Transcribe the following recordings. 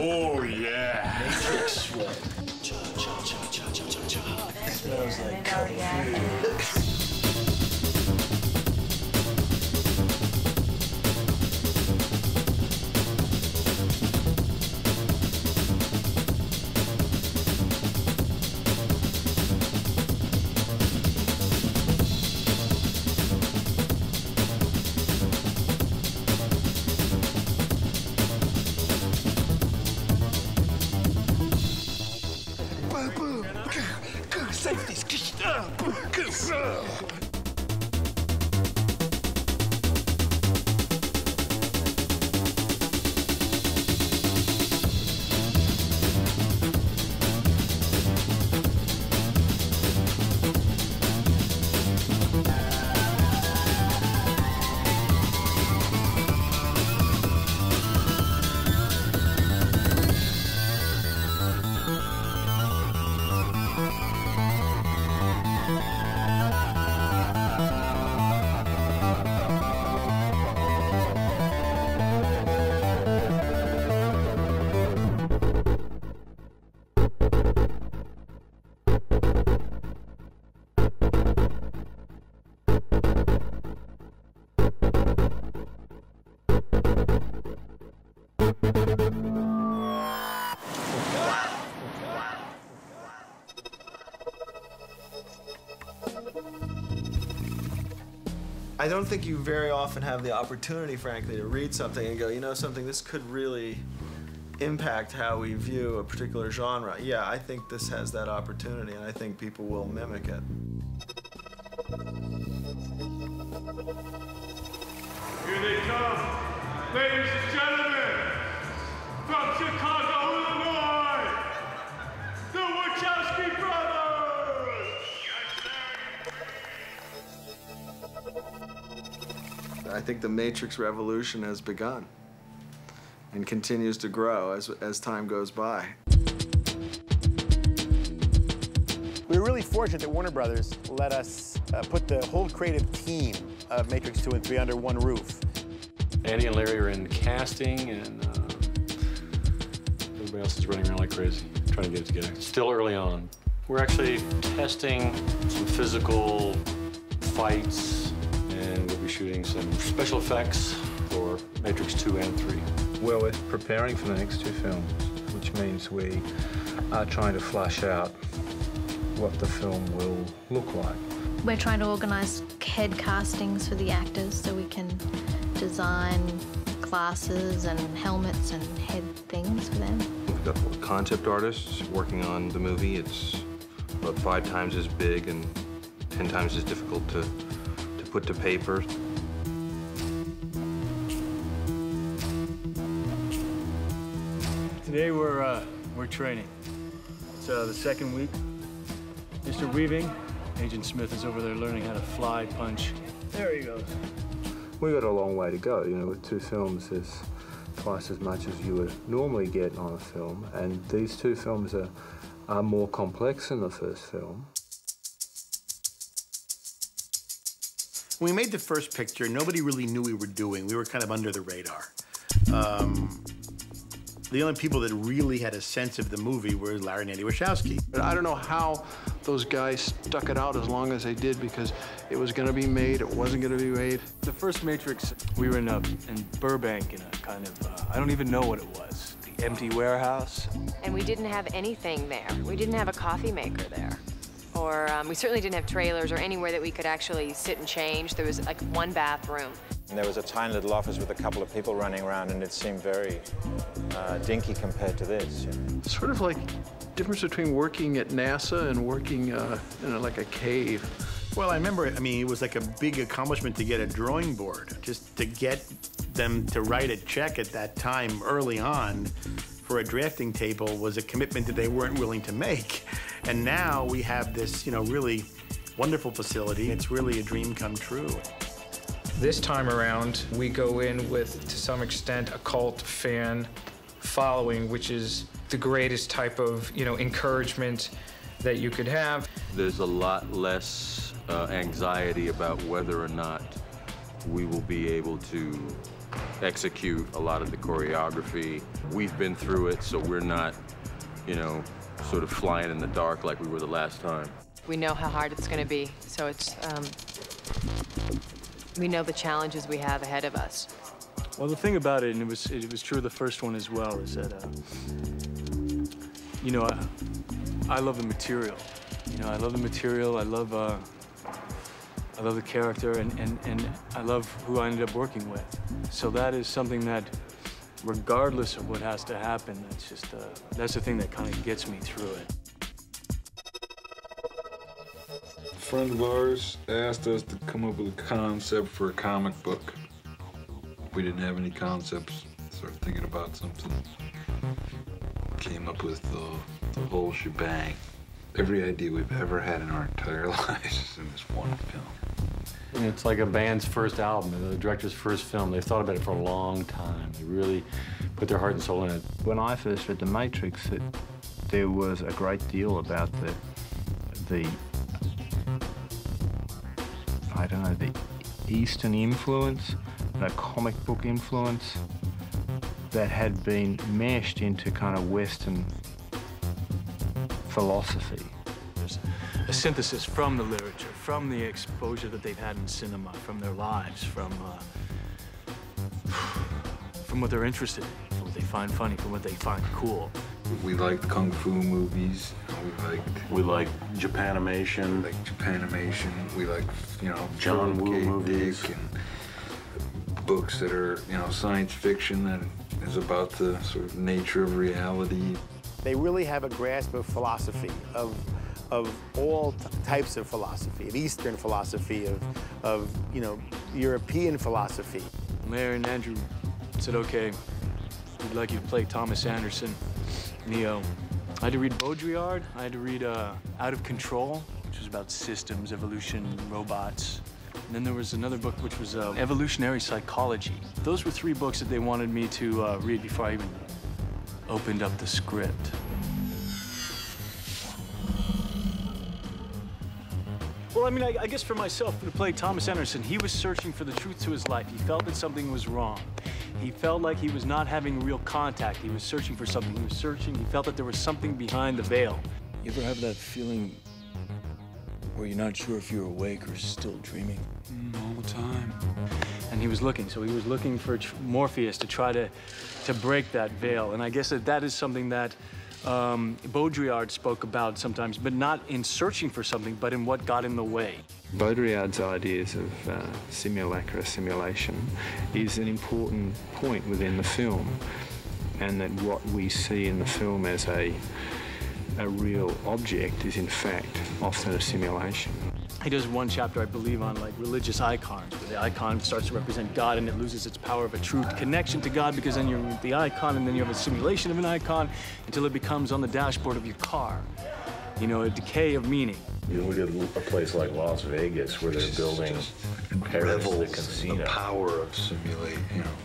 Oh, yeah. Matrix sweat. Smells like Kung Fu. I don't think you very often have the opportunity, frankly, to read something and go, you know something, this could really impact how we view a particular genre. Yeah, I think this has that opportunity, and I think people will mimic it. Here they come, ladies and gentlemen, from Chicago, Illinois, the Wachowski brothers! I think the Matrix revolution has begun and continues to grow as time goes by. We were really fortunate that Warner Brothers let us put the whole creative team of Matrix 2 and 3 under one roof. Andy and Larry are in casting, and everybody else is running around like crazy, trying to get it together. It's still early on. We're actually testing some physical fights, and we'll be shooting some special effects for Matrix 2 and 3. Well, we're preparing for the next two films, which means we are trying to flush out what the film will look like. We're trying to organise head castings for the actors so we can design glasses and helmets and head things for them. We've got concept artists working on the movie. It's about 5 times as big and 10 times as difficult to put to paper. Today we're training. It's the second week. Mr. Weaving, Agent Smith is over there learning how to fly punch. There he goes. We've got a long way to go. You know, with 2 films, there's twice as much as you would normally get on a film, and these 2 films are more complex than the first film. When we made the first picture, nobody really knew we were doing. We were kind of under the radar. The only people that really had a sense of the movie were Larry and Andy Wachowski. But I don't know how those guys stuck it out as long as they did, because it was going to be made, it wasn't going to be made. The first Matrix, we were in Burbank in a kind of, I don't even know what it was, the empty warehouse. And we didn't have anything there. We didn't have a coffee maker there. Or we certainly didn't have trailers or anywhere that we could actually sit and change. There was like one bathroom. And there was a tiny little office with a couple of people running around, and it seemed very dinky compared to this. You know? It's sort of like the difference between working at NASA and working in like a cave. Well, I remember, it was like a big accomplishment to get a drawing board. Just to get them to write a check at that time early on for a drafting table was a commitment that they weren't willing to make. And now we have this, really wonderful facility. It's really a dream come true. This time around, we go in with, to some extent, a cult fan following, which is the greatest type of, encouragement that you could have. There's a lot less anxiety about whether or not we will be able to execute a lot of the choreography. We've been through it, so we're not, you know, sort of flying in the dark like we were the last time. We know how hard it's going to be, so it's, we know the challenges we have ahead of us. Well, the thing about it, and it was true of the first one as well, is that, you know, I love the material. You know, I love the material. I love the character, and I love who I ended up working with. So that is something that, regardless of what has to happen, that's just that's the thing that kind of gets me through it. A friend of ours asked us to come up with a concept for a comic book. We didn't have any concepts. Started thinking about something. Came up with the whole shebang. Every idea we've ever had in our entire lives is in this one film. It's like a band's first album, the director's first film. They've thought about it for a long time. They really put their heart and soul in it. When I first read The Matrix, there was a great deal about the I don't know, the Eastern influence, the comic book influence that had been meshed into kind of Western philosophy. There's a synthesis from the literature, from the exposure that they've had in cinema, from their lives, from what they're interested in, from what they find funny, from what they find cool. We liked kung fu movies. We like Japanimation. We like, you know, John Woo movies and books that are, you know, science fiction that is about the sort of nature of reality. They really have a grasp of philosophy, of all types of philosophy, of Eastern philosophy, of you know, European philosophy. Larry and Andrew said, okay, we'd like you to play Thomas Anderson, Neo. I had to read Baudrillard. I had to read Out of Control, which was about systems, evolution, robots. And then there was another book which was Evolutionary Psychology. Those were 3 books that they wanted me to read before I even opened up the script. Well, I mean, I guess for myself, to play Thomas Anderson, he was searching for the truth to his life. He felt that something was wrong. He felt like he was not having real contact. He was searching for something. He was searching. He felt that there was something behind the veil. You ever have that feeling where you're not sure if you're awake or still dreaming? All the time. And he was looking. So he was looking for Morpheus to try to break that veil. And I guess that is something that Baudrillard spoke about sometimes, but not in searching for something, but in what got in the way. Baudrillard's ideas of simulacra, simulation, is an important point within the film, and that what we see in the film as a real object is in fact often a simulation. He does one chapter, I believe, on like religious icons, where the icon starts to represent God and it loses its power of a true connection to God, because then you're with the icon and then you have a simulation of an icon until it becomes on the dashboard of your car. You know, a decay of meaning. You look at a place like Las Vegas where they're building the casino. The power of the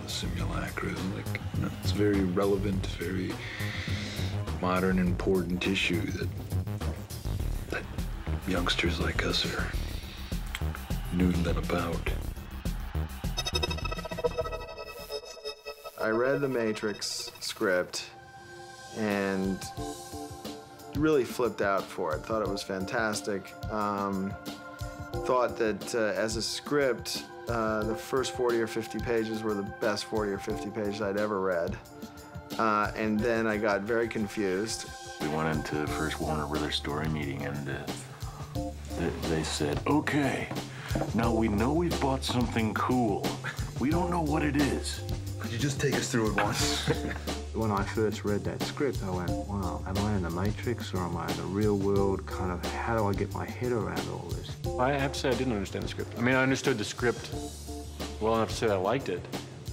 simulacra is like, you know, it's very relevant, very modern, important issue that youngsters like us are noodling about. I read the Matrix script and really flipped out for it. Thought it was fantastic. Thought that as a script, the first 40 or 50 pages were the best 40 or 50 pages I'd ever read. And then I got very confused. We went into the first Warner Brothers story meeting and they said, okay, now we know we've bought something cool. We don't know what it is. Could you just take us through it once? When I first read that script, I went, wow, am I in the Matrix or am I in the real world? Kind of, how do I get my head around all this? I have to say I didn't understand the script. I mean, I understood the script well enough to say I liked it,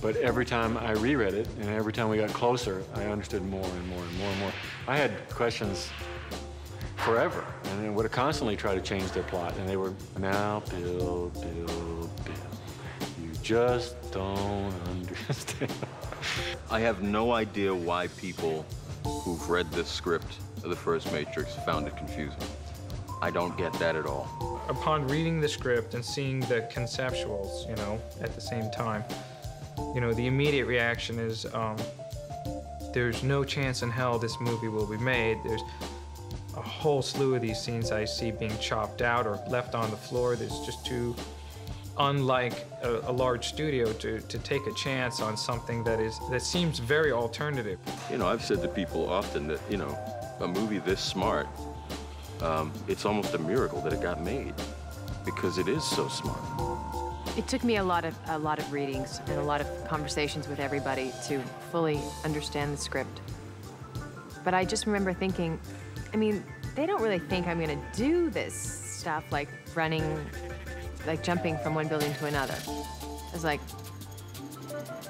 but every time I reread it and every time we got closer, I understood more and more and more and more. I had questions forever, and they would have constantly tried to change their plot, and they were, now, Bill, you just don't understand. I have no idea why people who've read this script of the first Matrix found it confusing. I don't get that at all. Upon reading the script and seeing the conceptuals, you know, at the same time, You know, the immediate reaction is, there's no chance in hell this movie will be made. There's a whole slew of these scenes I see being chopped out or left on the floor. There's just too unlike a large studio to take a chance on something that seems very alternative. You know, I've said to people often that, you know, a movie this smart, it's almost a miracle that it got made because it is so smart. It took me a lot of readings and a lot of conversations with everybody to fully understand the script. But I just remember thinking, I mean, they don't really think I'm gonna do this stuff like running, like jumping from one building to another. It's like,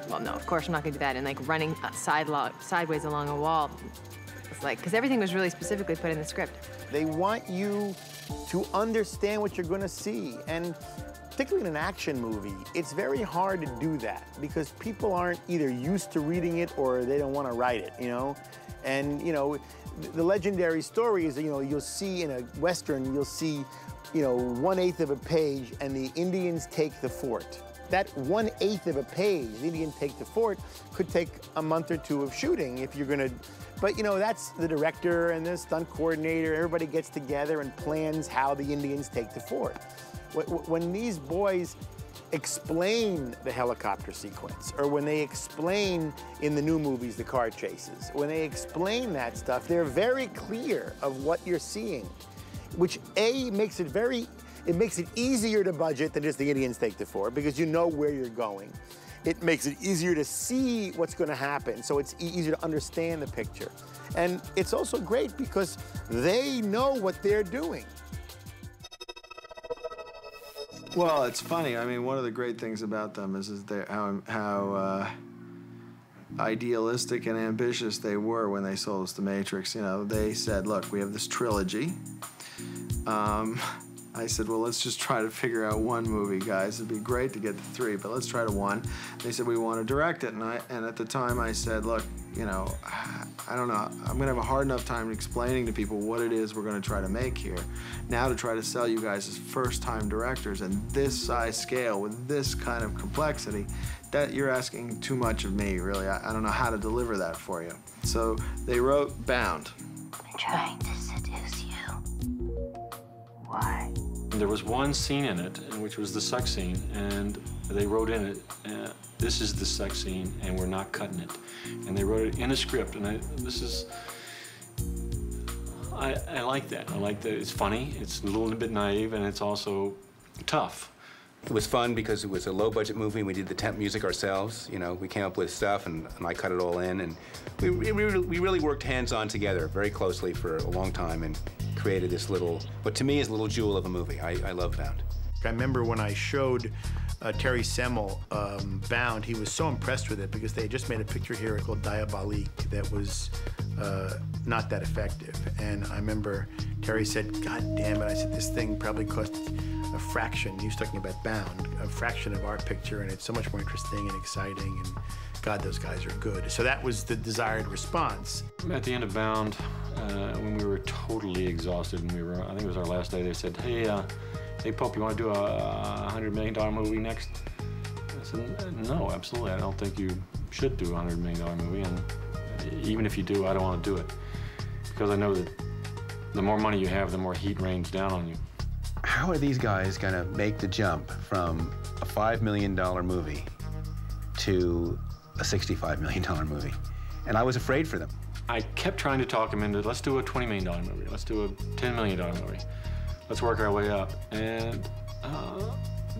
well, no, of course I'm not gonna do that. And like running sideways along a wall. It's like, because everything was really specifically put in the script. They want you to understand what you're gonna see. And particularly in an action movie, it's very hard to do that because people aren't either used to reading it or they don't want to write it, you know? And, you know, the legendary story is that, you know, you'll see in a Western, you'll see, you know, 1/8 of a page and the Indians take the fort. That 1/8 of a page, the Indians take the fort, could take a month or two of shooting if you're gonna, but you know, that's the director and the stunt coordinator, everybody gets together and plans how the Indians take the fort. When these boys explain the helicopter sequence, or when they explain in the new movies the car chases, when they explain that stuff, they're very clear of what you're seeing, which makes it easier to budget than just the Indians take the fort because you know where you're going. It makes it easier to see what's going to happen, so it's easier to understand the picture. And it's also great because they know what they're doing. Well, it's funny. I mean, one of the great things about them is how idealistic and ambitious they were when they sold us The Matrix. You know, they said, look, we have this trilogy. I said, well, let's just try to figure out one movie, guys. It'd be great to get to 3, but let's try to 1. They said, we want to direct it. And at the time, I said, look, you know, I don't know. I'm going to have a hard enough time explaining to people what it is we're going to try to make here. Now to try to sell you guys as first-time directors and this size scale with this kind of complexity, that you're asking too much of me, really. I don't know how to deliver that for you. So they wrote Bound. I'm trying to seduce you. Why? There was one scene in it, which was the sex scene, and they wrote in it, this is the sex scene, and we're not cutting it. And they wrote it in a script, and I like that. I like that it's funny, it's a little bit naive, and it's also tough. It was fun because it was a low-budget movie, and we did the temp music ourselves. You know, we came up with stuff, and I cut it all in, and we really worked hands-on together very closely for a long time and created this little, what to me is a little jewel of a movie. I love Bound. I remember when I showed Terry Semel Bound, he was so impressed with it because they had just made a picture here called Diabolique that was not that effective. And I remember Terry said, God damn it. I said, this thing probably cost a fraction, he was talking about Bound, a fraction of our picture, and it's so much more interesting and exciting, and God, those guys are good. So that was the desired response. At the end of Bound, when we were totally exhausted, and I think it was our last day, they said, hey, Pope, you want to do a $100 million movie next? I said, no, absolutely. I don't think you should do a $100 million movie, and even if you do, I don't want to do it. Because I know that the more money you have, the more heat rains down on you. How are these guys going to make the jump from a $5 million movie to a $65 million movie? And I was afraid for them. I kept trying to talk them into, let's do a $20 million movie. Let's do a $10 million movie. Let's work our way up. And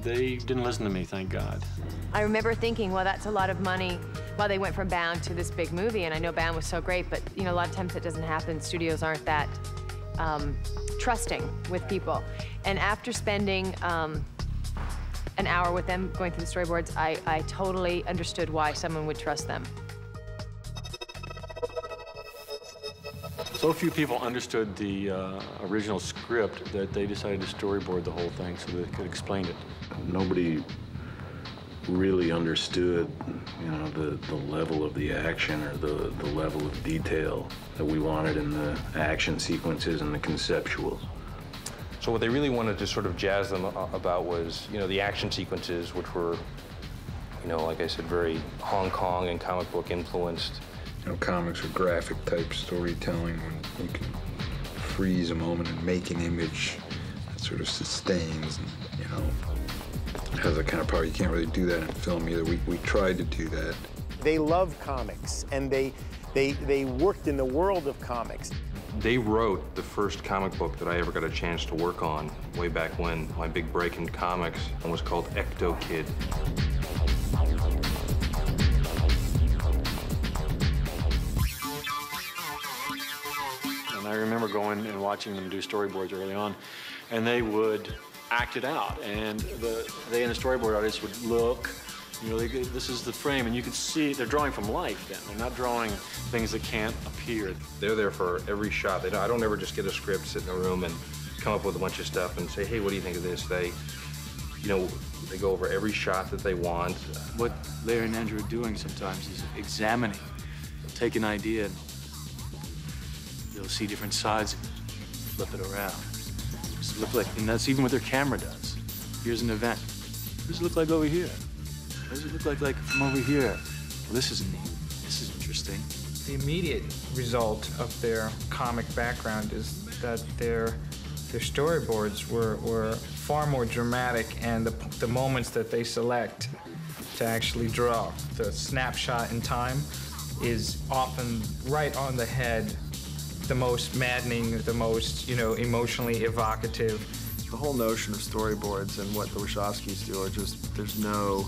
they didn't listen to me, thank God. I remember thinking, well, that's a lot of money. Well, they went from Bound to this big movie, and I know Bound was so great, but you know, a lot of times it doesn't happen. Studios aren't that trusting with people. And after spending an hour with them, going through the storyboards, I totally understood why someone would trust them. So few people understood the original script that they decided to storyboard the whole thing so they could explain it. Nobody really understood, you know, the level of the action or the level of detail that we wanted in the action sequences and the conceptual. So what they really wanted to sort of jazz them about was, you know, the action sequences, which were You know, like I said, very Hong Kong and comic book influenced. You know, comics are graphic type storytelling when you can freeze a moment and make an image that sort of sustains and, you know, has a kind of power. You can't really do that in film either. We tried to do that. They love comics, and they worked in the world of comics. They wrote the first comic book that I ever got a chance to work on way back when. My big break in comics was called Ecto Kid. And I remember going and watching them do storyboards early on, and they would act it out. And they and the storyboard artists would look, you know, this is the frame, and you could see they're drawing from life then. They're not drawing things that can't appear. They're there for every shot. I don't ever just get a script, sit in a room, and come up with a bunch of stuff and say, hey, what do you think of this? They go over every shot that they want. What Larry and Andrew are doing sometimes is examining. They'll take an idea and they'll see different sides of it, flip it around. Just look like, and that's even what their camera does. Here's an event. What does it look like over here? What does it look like from over here? Well, this is neat. This is interesting. The immediate result of their comic background is that their storyboards were far more dramatic, and the moments that they select to actually draw, the snapshot in time, is often right on the head, the most maddening, the most, you know, emotionally evocative. The whole notion of storyboards and what the Wachowskis do are just, there's no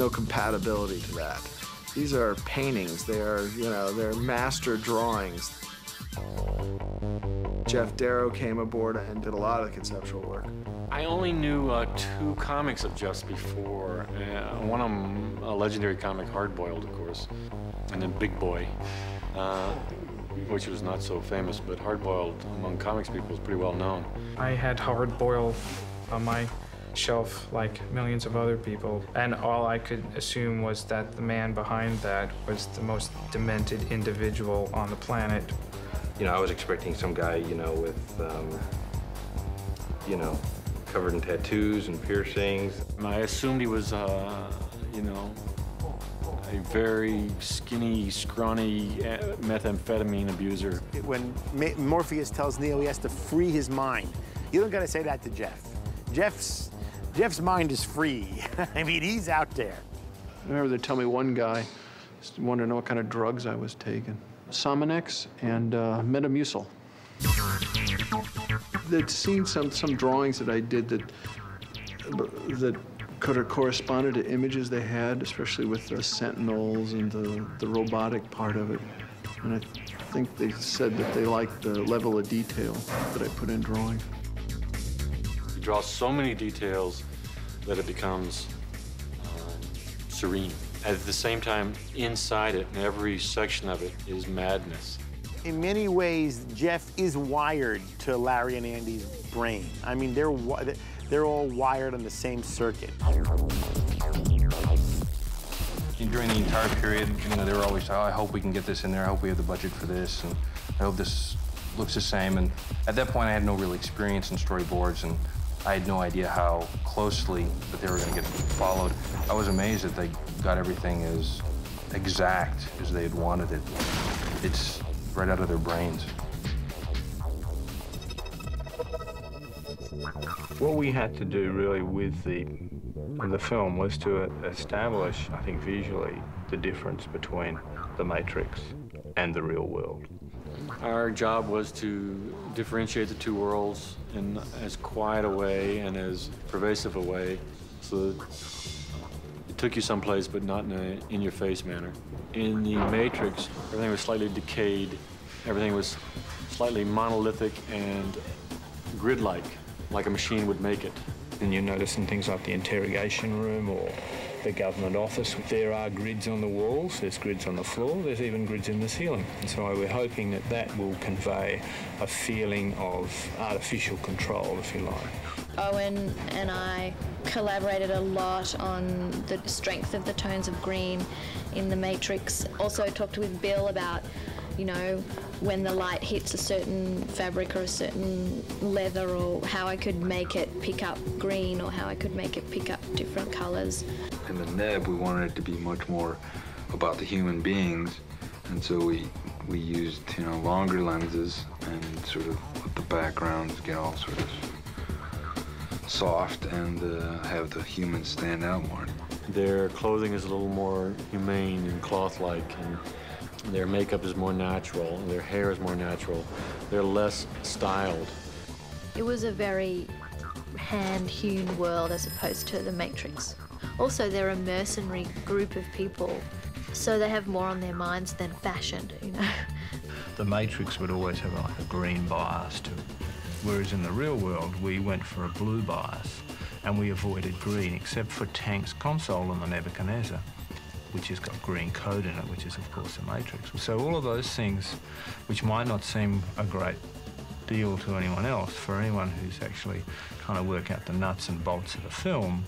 compatibility to that. These are paintings. They are, you know, they're master drawings. Jeff Darrow came aboard and did a lot of the conceptual work. I only knew 2 comics of Jeff's before. One of them, a legendary comic, Hardboiled, of course, and then Big Boy, which was not so famous, but Hardboiled among comics people was pretty well known. I had Hardboiled on my shelf like millions of other people, and all I could assume was that the man behind that was the most demented individual on the planet. You know, I was expecting some guy, you know, with, you know, covered in tattoos and piercings. And I assumed he was, you know, a very skinny, scrawny methamphetamine abuser. When Morpheus tells Neo he has to free his mind, you don't gotta say that to Jeff. Jeff's mind is free. I mean, he's out there. I remember they tell me one guy wanted to know what kind of drugs I was taking. Sominex and Metamucil. They'd seen some drawings that I did that could have corresponded to images they had, especially with the sentinels and the robotic part of it. And I think they said that they liked the level of detail that I put in drawing. You draw so many details that it becomes serene. At the same time, inside it, in every section of it, is madness. In many ways, Jeff is wired to Larry and Andy's brain. I mean, they're all wired on the same circuit. During the entire period, you know, they were always, oh, I hope we can get this in there. I hope we have the budget for this, and I hope this looks the same. And at that point, I had no real experience in storyboards, and I had no idea how closely that they were going to get followed. I was amazed that they got everything as exact as they had wanted it. It's right out of their brains. What we had to do really with the film was to establish, I think visually, the difference between the Matrix and the real world. Our job was to differentiate the 2 worlds in as quiet a way and as pervasive a way so that it took you someplace, but not in an in-your-face manner. In the Matrix, everything was slightly decayed. Everything was slightly monolithic and grid-like, like a machine would make it. And you notice in things like the interrogation room or the government office, there are grids on the walls, there's grids on the floor, there's even grids in the ceiling. And so we're hoping that that will convey a feeling of artificial control, if you like. Owen and I collaborated a lot on the strength of the tones of green in The Matrix. Also talked with Bill about you know, when the light hits a certain fabric or a certain leather, or how I could make it pick up green, or how I could make it pick up different colors. In the neb, we wanted it to be much more about the human beings, and so we used, you know, longer lenses and sort of let the backgrounds get all sort of soft and have the humans stand out more. Their clothing is a little more humane and cloth-like, and their makeup is more natural, and their hair is more natural. They're less styled. It was a very hand-hewn world as opposed to The Matrix. Also, they're a mercenary group of people, so they have more on their minds than fashion, you know. The Matrix would always have like a green bias to it, whereas in the real world, we went for a blue bias, and we avoided green, except for Tank's console in the Nebuchadnezzar, which has got green code in it, which is, of course, the Matrix. So all of those things, which might not seem a great deal to anyone else, for anyone who's actually trying to work out the nuts and bolts of a film,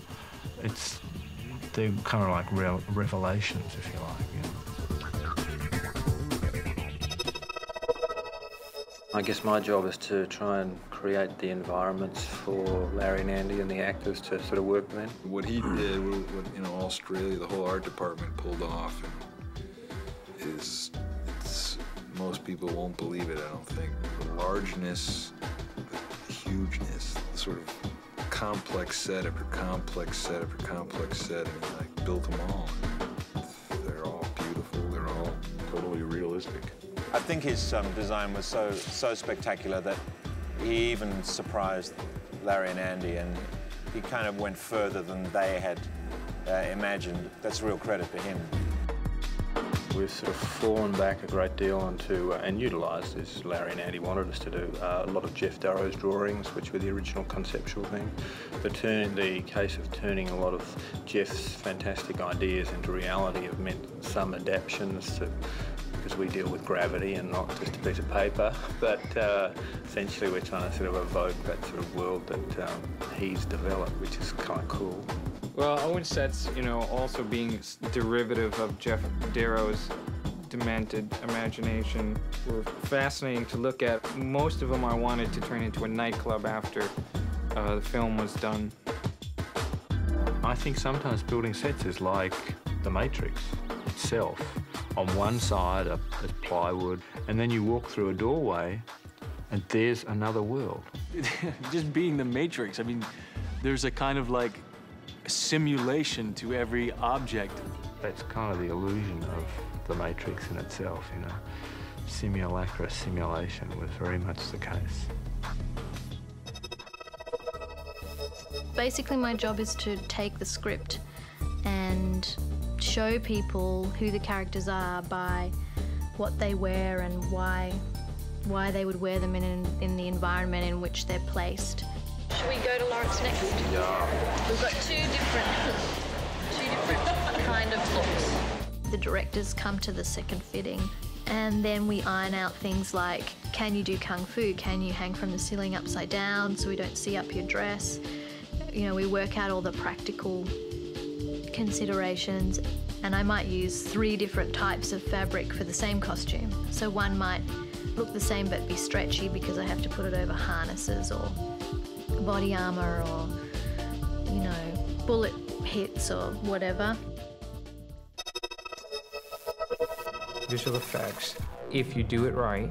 they're kind of like revelations, if you like. You know? I guess my job is to try and create the environments for Larry and Andy and the actors to sort of work within. What he did, what you know, Australia, the whole art department pulled off, it's most people won't believe it. I don't think the largeness, the hugeness, the sort of complex set after complex set after complex set, and he like built them all. They're all beautiful. They're all totally realistic. I think his design was so spectacular that he even surprised Larry and Andy, and he kind of went further than they had imagined. That's real credit to him. We've sort of fallen back a great deal onto, and utilised, as Larry and Andy wanted us to do, a lot of Jeff Darrow's drawings, which were the original conceptual thing. The case of turning a lot of Jeff's fantastic ideas into reality have meant some adaptations to, because we deal with gravity and not just a piece of paper, but essentially we're trying to sort of evoke that sort of world that he's developed, which is kind of cool. Well, Owen sets, you know, also being derivative of Jeff Darrow's demented imagination, were fascinating to look at. Most of them I wanted to turn into a nightclub after the film was done. I think sometimes building sets is like The Matrix itself. On one side is plywood, and then you walk through a doorway, and there's another world. Just being The Matrix, I mean, there's a kind of like simulation to every object. That's kind of the illusion of The Matrix in itself, you know. Simulacra simulation was very much the case. Basically, my job is to take the script and show people who the characters are by what they wear and why they would wear them in the environment in which they're placed. Should we go to Laurence next? Yeah. We've got two different kind of looks. The directors come to the second fitting, and then we iron out things like, can you do kung fu? Can you hang from the ceiling upside down so we don't see up your dress? You know, we work out all the practical considerations, and I might use 3 different types of fabric for the same costume. So one might look the same but be stretchy because I have to put it over harnesses or body armor or, you know, bullet hits or whatever. Visual effects, if you do it right,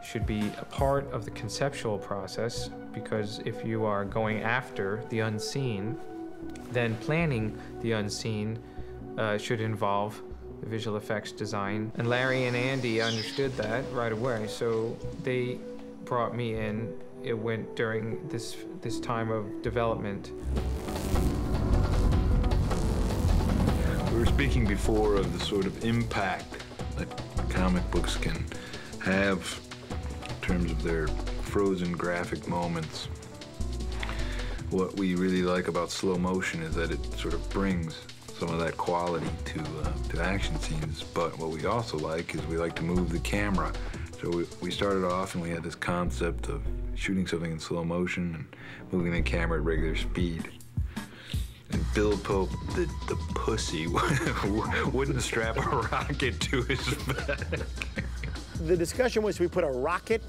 should be a part of the conceptual process, because if you are going after the unseen, then planning the unseen should involve the visual effects design. And Larry and Andy understood that right away, so they brought me in. It went during this time of development. We were speaking before of the sort of impact that comic books can have in terms of their frozen graphic moments. What we really like about slow motion is that it sort of brings some of that quality to action scenes, but what we also like is we like to move the camera. So we started off and we had this concept of shooting something in slow motion and moving the camera at regular speed. And Bill Pope, the pussy, wouldn't strap a rocket to his back. the discussion was, we put a rocket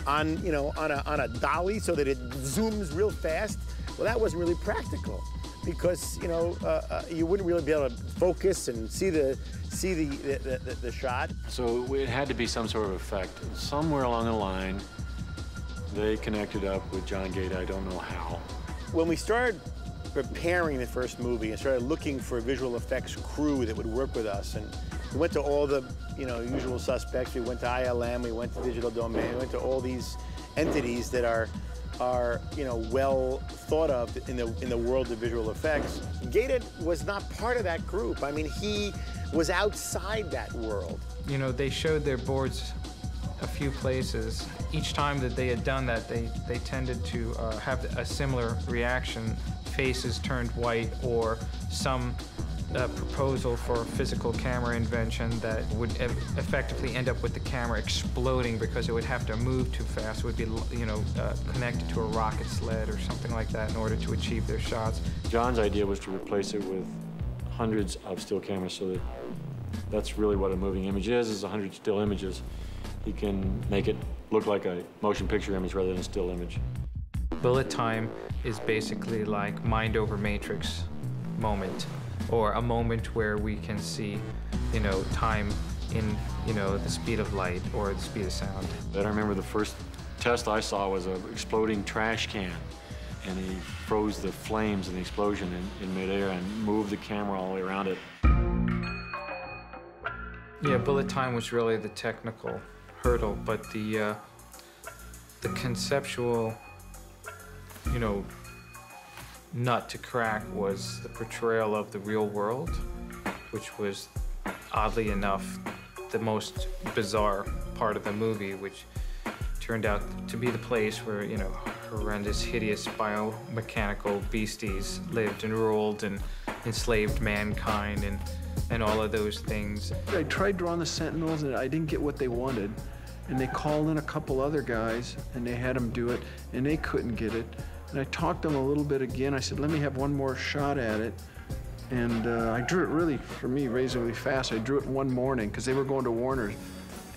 on, you know, on a dolly so that it zooms real fast. Well, that wasn't really practical because, you know, you wouldn't really be able to focus and see the shot. So it had to be some sort of effect. Somewhere along the line, they connected up with John Gata. I don't know how. When we started preparing the first movie and started looking for a visual effects crew that would work with us, and we went to all the, you know, usual suspects. We went to ILM, we went to Digital Domain, we went to all these entities that are you know, well thought of in the world of visual effects. Gata was not part of that group. I mean, he was outside that world. You know, they showed their boards a few places. Each time that they had done that, they tended to have a similar reaction. Faces turned white, or some proposal for physical camera invention that would effectively end up with the camera exploding because it would have to move too fast. It would be, you know, connected to a rocket sled or something like that in order to achieve their shots. John's idea was to replace it with hundreds of still cameras, so that's really what a moving image is 100 still images. He can make it look like a motion picture image rather than a still image. Bullet time is basically like mind over matrix moment, or a moment where we can see, you know, time in, you know, the speed of light or the speed of sound. I remember the first test I saw was an exploding trash can, and he froze the flames and the explosion in midair and moved the camera all the way around it. Yeah, bullet time was really the technical hurdle, but the conceptual, you know, nut to crack was the portrayal of the real world, which was, oddly enough, the most bizarre part of the movie, which turned out to be the place where, you know, horrendous, hideous biomechanical beasties lived and ruled and enslaved mankind and all of those things. I tried drawing the Sentinels and I didn't get what they wanted. And they called in a couple other guys and they had them do it and they couldn't get it. And I talked to them a little bit again. I said, let me have one more shot at it. And I drew it really, for me, reasonably fast. I drew it in one morning because they were going to Warner.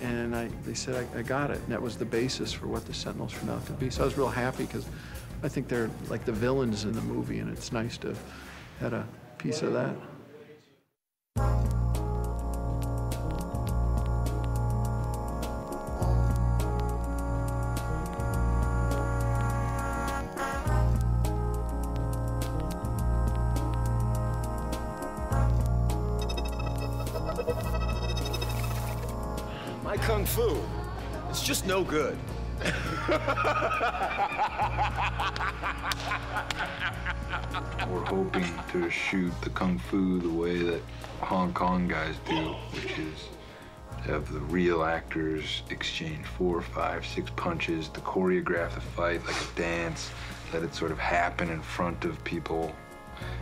And they said, I got it. And that was the basis for what the Sentinels turned out to be. So I was real happy because I think they're like the villains in the movie, and it's nice to have had a piece of that. My kung fu, it's just no good. We're hoping to shoot the kung fu the way that Hong Kong guys do, which is have the real actors exchange 4, 5, 6 punches, to choreograph the fight like a dance, let it sort of happen in front of people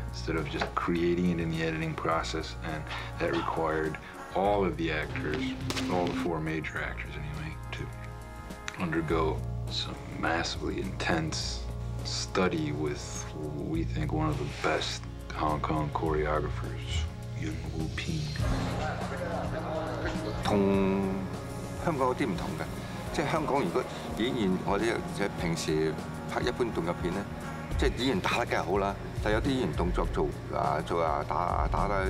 instead of just creating it in the editing process. And that required all of the actors, all the 4 major actors anyway, to undergo some massively intense study with what we think one of the best Hong Kong choreographers, Yuen Wu Ping. 同香港有啲唔同嘅，即係香港如果演員我哋即係平時拍一般動作片咧，即係演員打得梗係好啦，但有啲演員動作做打啦，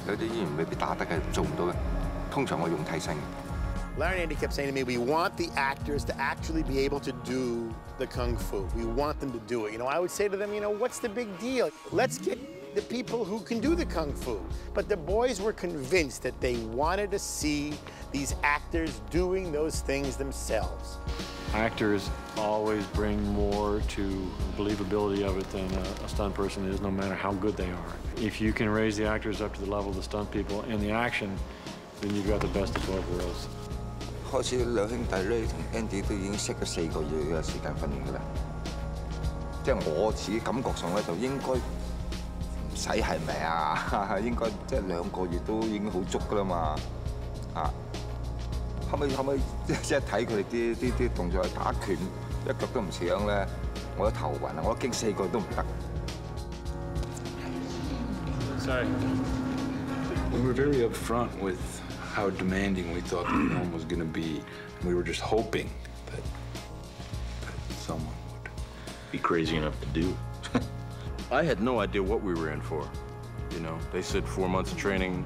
有啲演員未必打得嘅，做唔到嘅。通常我用替身嘅。 Larry and Andy kept saying to me, we want the actors to actually be able to do the kung fu. We want them to do it. You know, I would say to them, you know, what's the big deal? Let's get the people who can do the kung fu. But the boys were convinced that they wanted to see these actors doing those things themselves. Actors always bring more to believability of it than a stunt person is, no matter how good they are. If you can raise the actors up to the level of the stunt people in the action, then you've got the best of both worlds. 開始兩兄弟咧同 Andy 都已經識咗4個月嘅時間訓練㗎啦。即係我自己感覺上咧就應該唔使係咪啊？應該即係2個月都已經好足㗎啦嘛。可唔可以即係睇佢哋啲動作打拳一腳都唔上咧？我都頭暈啊！我都經4個月都唔得。Sorry. We were very upfront with how demanding we thought the film was going to be. We were just hoping that someone would be crazy enough to do. I had no idea what we were in for. You know, they said 4 months of training.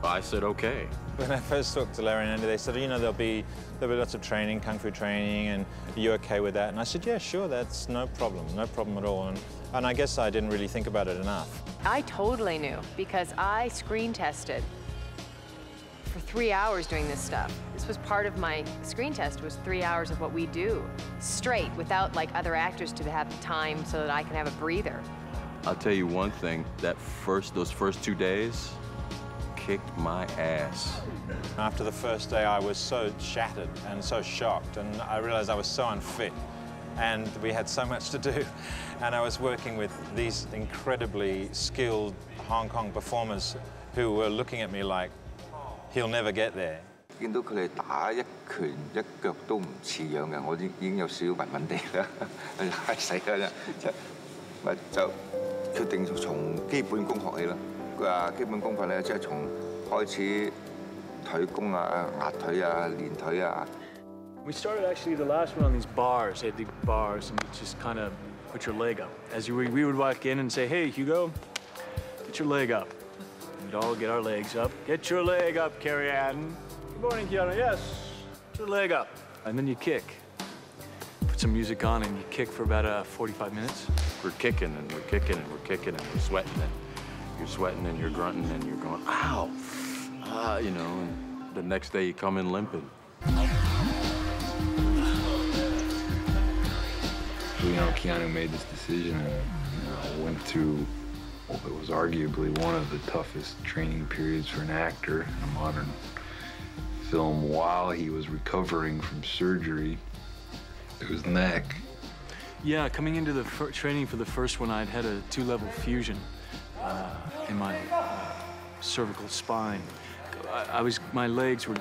I said, okay. When I first talked to Larry and Andy, they said, you know, there'll be lots of training, kung fu training, and are you okay with that? And I said, yeah, sure, that's no problem at all. And I guess I didn't really think about it enough. I totally knew because I screen tested for 3 hours doing this stuff. This was part of my screen test, was 3 hours of what we do, straight, without like other actors to have the time so that I can have a breather. I'll tell you one thing, those first 2 days kicked my ass. After the first day, I was so shattered and so shocked, and I realized I was so unfit, and we had so much to do. And I was working with these incredibly skilled Hong Kong performers who were looking at me like, he'll never get there. 見到佢哋打一拳一腳都唔似樣嘅，我已經有少少暈暈地啦，係死啦真，咪就決定從基本功學起啦。佢話基本功法咧，即係從開始腿功啊、壓腿啊、練腿啊。 We started actually the last one on these bars. They had the bars, and you just kind of put your leg up. We would walk in and say, "Hey, Hugo, get your leg up." We'd all get our legs up. Get your leg up, Carrie-Anne. Good morning, Keanu. Yes, get your leg up. And then you kick. Put some music on, and you kick for about 45 minutes. We're kicking, and we're kicking, and we're kicking, and we're sweating, and you're sweating, and you're grunting, and you're going, ow! You know, and the next day you come in limping. You know, Keanu made this decision and went through what was arguably one of the toughest training periods for an actor in a modern film while he was recovering from surgery to his neck. Yeah, coming into the training for the first one, I'd had a 2-level fusion in my cervical spine. My legs were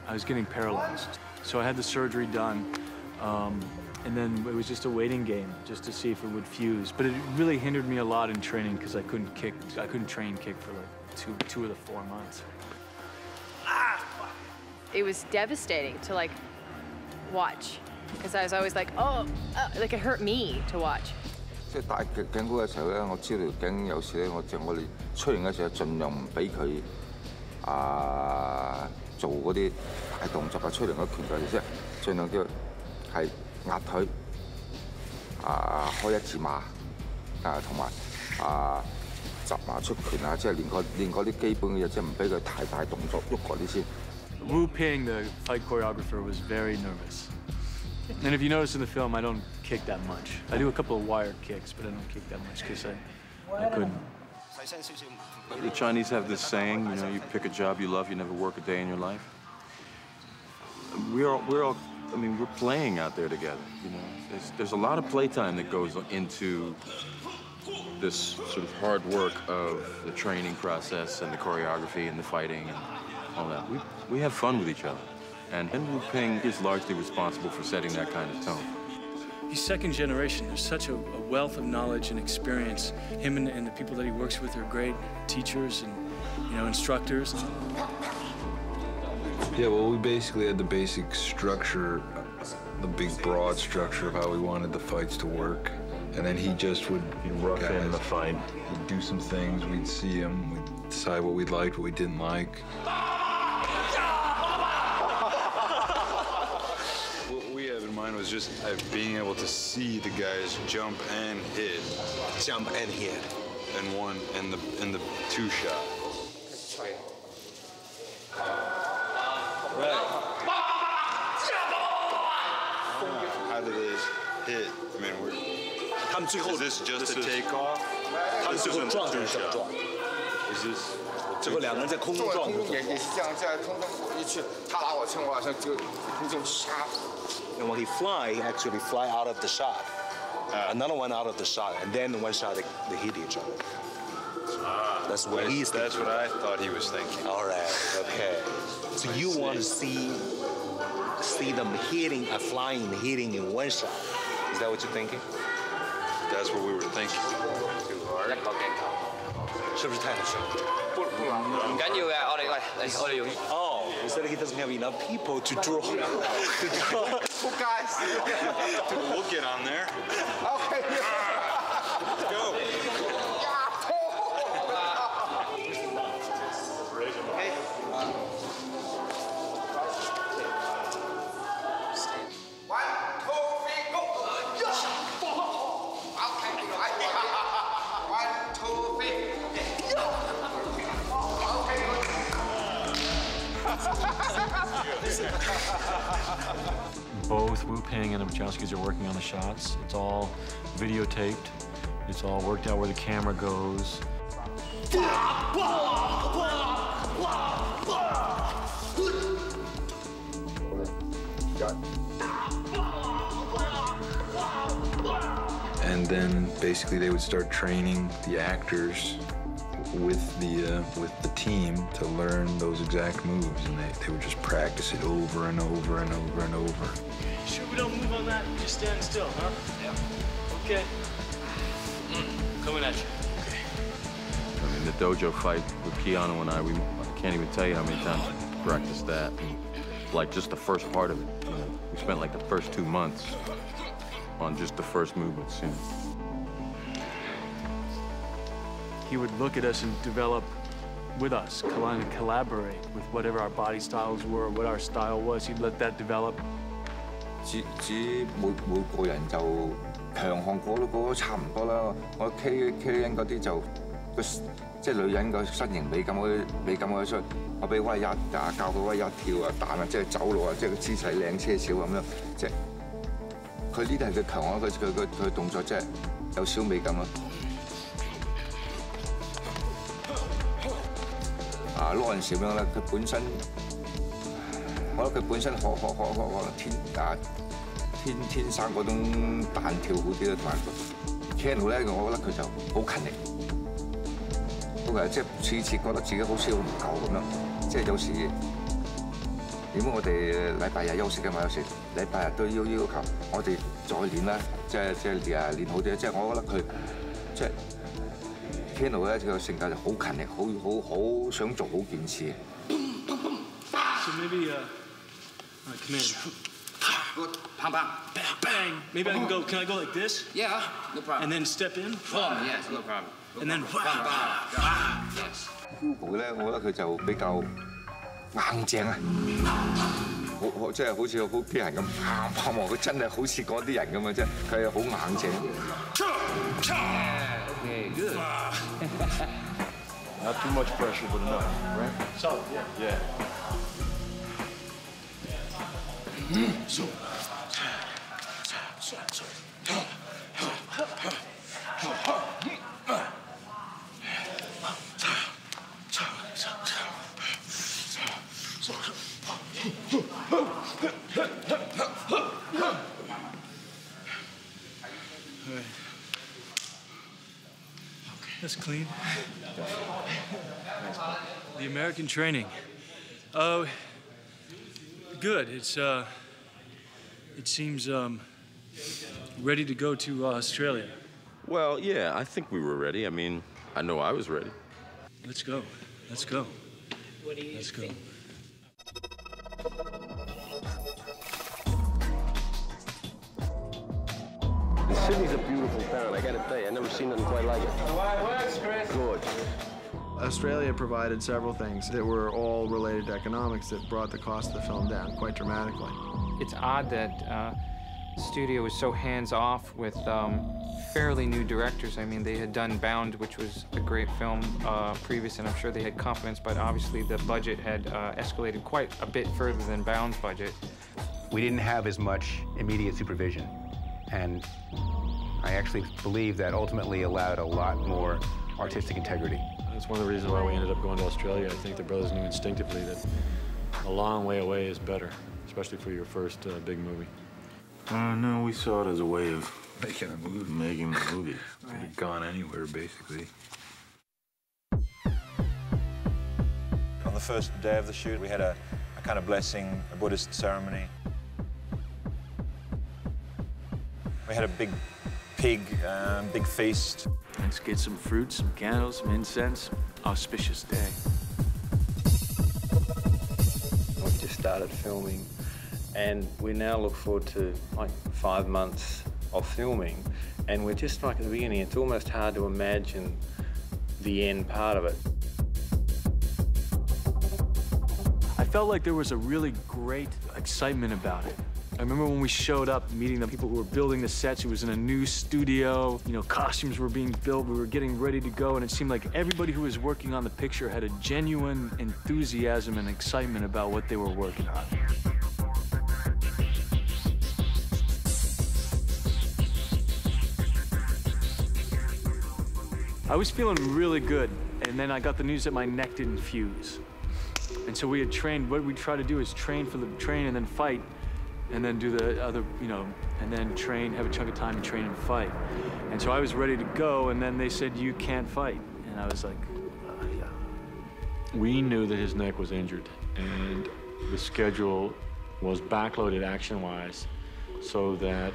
I was getting paralyzed. So I had the surgery done. And then it was just a waiting game, just to see if it would fuse. But it really hindered me a lot in training because I couldn't train kick for like two of the 4 months. It was devastating to like watch because I was always like, oh, like it hurt me to watch. 即係大頸鼓嘅時候咧，我知道條頸有時咧，我哋出完嘅時候盡量唔俾佢做嗰啲大動作啊，出嚟嗰拳腳，即係盡量叫係。 壓腿，開一字馬，同埋集馬出拳啊，即係練嗰啲基本嘅嘢，即係唔俾佢太大動作喐嗰啲先。Wu Ping, the fight choreographer, was very nervous. And if you notice in the film, I don't kick that much. I do a couple of wire kicks, but I don't kick that much because I couldn't. The Chinese have this saying, you know, you pick a job you love, you never work a day in your life. We're all. I mean, we're playing out there together, you know. There's a lot of playtime that goes into this sort of hard work of the training process and the choreography and the fighting and all that. We have fun with each other. And Wu Ping is largely responsible for setting that kind of tone. He's second generation. There's such a wealth of knowledge and experience. Him and the people that he works with are great teachers and, you know, instructors. Yeah, well, we basically had the basic structure, the big broad structure of how we wanted the fights to work. And then he just would rough in the fight. He'd do some things, we'd see him, we'd decide what we liked, what we didn't like. What we had in mind was just being able to see the guys jump and hit. Jump and hit. In the 2 shot. How do they hit? I mean, is this just a takeoff? This isn't a 2 shot. Is this? 最后2个人在空中撞。也是这样，在空中一去，他拿我枪，我好像就空中杀。And when he actually fly out of the shot. Another one out of the shot, and then one shot they hit each other. That's what he's thinking. That's what I thought he was thinking. All right, okay. So you want to see them hitting, flying, hitting in one shot. Is that what you're thinking? That's what we were thinking. Too hard. 一個鏡頭，是不是太難受？不緊要嘅，我哋用。哦。Instead, he doesn't have enough people to draw. Well, guys, We'll get on there. okay. Let's go. Both Wu Ping and the Wachowskis are working on the shots. It's all videotaped. It's all worked out where the camera goes. And then basically they would start training the actors with the team to learn those exact moves, and they would just practice it over and over and over and over. Sure we don't move on that? Just stand still, huh? Yeah. Okay. Coming at you. Okay. I mean, the dojo fight with Keanu and I can't even tell you how many times we practiced that. And, like, just the first part of it. You know, we spent like the first 2 months on just the first movements. You know. He would look at us and develop with us, collaborate with whatever our body styles were, what our style was. He'd let that develop. 每個人就強項嗰個差唔多啦。我 Carrie-Anne 嗰啲就即係女人個身形美感嗰出，我俾威一教佢威一跳啊彈啊，即係走路啊，即係個姿勢靚些少咁樣，即係佢呢啲係佢強項，佢動作即係有少美感咯。Laurence 咁樣咧，佢本身，我覺得佢本身可能天生嗰種彈跳好啲啦，同埋 Keanu 咧，我覺得佢就好勤力，不過即係次覺得自己好似好唔夠咁樣，即係有時點解我哋禮拜日休息嘅嘛，有時禮拜日都要求我哋再練啦，即係練好啲，即係我覺得佢即係。 Keanu 咧，佢個性格就好勤力，好想做好件事。So maybe, come in. Bang, bang. Bang. Maybe I can go. Can I go like this? Yeah, no problem. And then step in. Oh, yes, no problem. And then. Yes. Hugo 咧，我覺得佢就比較硬淨啊，即係好似好啲人咁，佢真係好似嗰啲人咁啊，即係佢係好硬淨。 Okay, good. Not too much pressure, but enough, right? Solid, yeah. So. That's clean. The American training. Oh, good. It seems ready to go to Australia. Well, yeah, I think we were ready. I mean, I know I was ready. Let's go. Let's go. What do you Let's go. think? Sydney's a beautiful town, I gotta tell you. I've never seen nothing quite like it. Gorgeous. Australia provided several things that were all related to economics that brought the cost of the film down quite dramatically. It's odd that studio was so hands-off with fairly new directors. I mean, they had done Bound, which was a great film previous, and I'm sure they had confidence, but obviously the budget had escalated quite a bit further than Bound's budget. We didn't have as much immediate supervision, and I actually believe that ultimately allowed a lot more artistic integrity. That's one of the reasons why we ended up going to Australia. I think the brothers knew instinctively that a long way away is better, especially for your first big movie. No, we saw it as a way of making a movie. Making the movie. Could have gone anywhere, basically. On the first day of the shoot, we had a kind of blessing, a Buddhist ceremony. We had a big pig, big feast. Let's get some fruit, some candles, some incense. Auspicious day. started filming, and we now look forward to like 5 months of filming, and we're just like at the beginning. It's almost hard to imagine the end part of it. I felt like there was a really great excitement about it. I remember when we showed up, meeting the people who were building the sets. It was in a new studio. You know, costumes were being built. We were getting ready to go, and it seemed like everybody who was working on the picture had a genuine enthusiasm and excitement about what they were working on. I was feeling really good, and then I got the news that my neck didn't fuse. And so we had trained. What we try to do is train for the train and then fight, and then do the other, you know, and then train, have a chunk of time to train and fight. And so I was ready to go, and then they said, you can't fight. And I was like, yeah. We knew that his neck was injured, and the schedule was backloaded action-wise, so that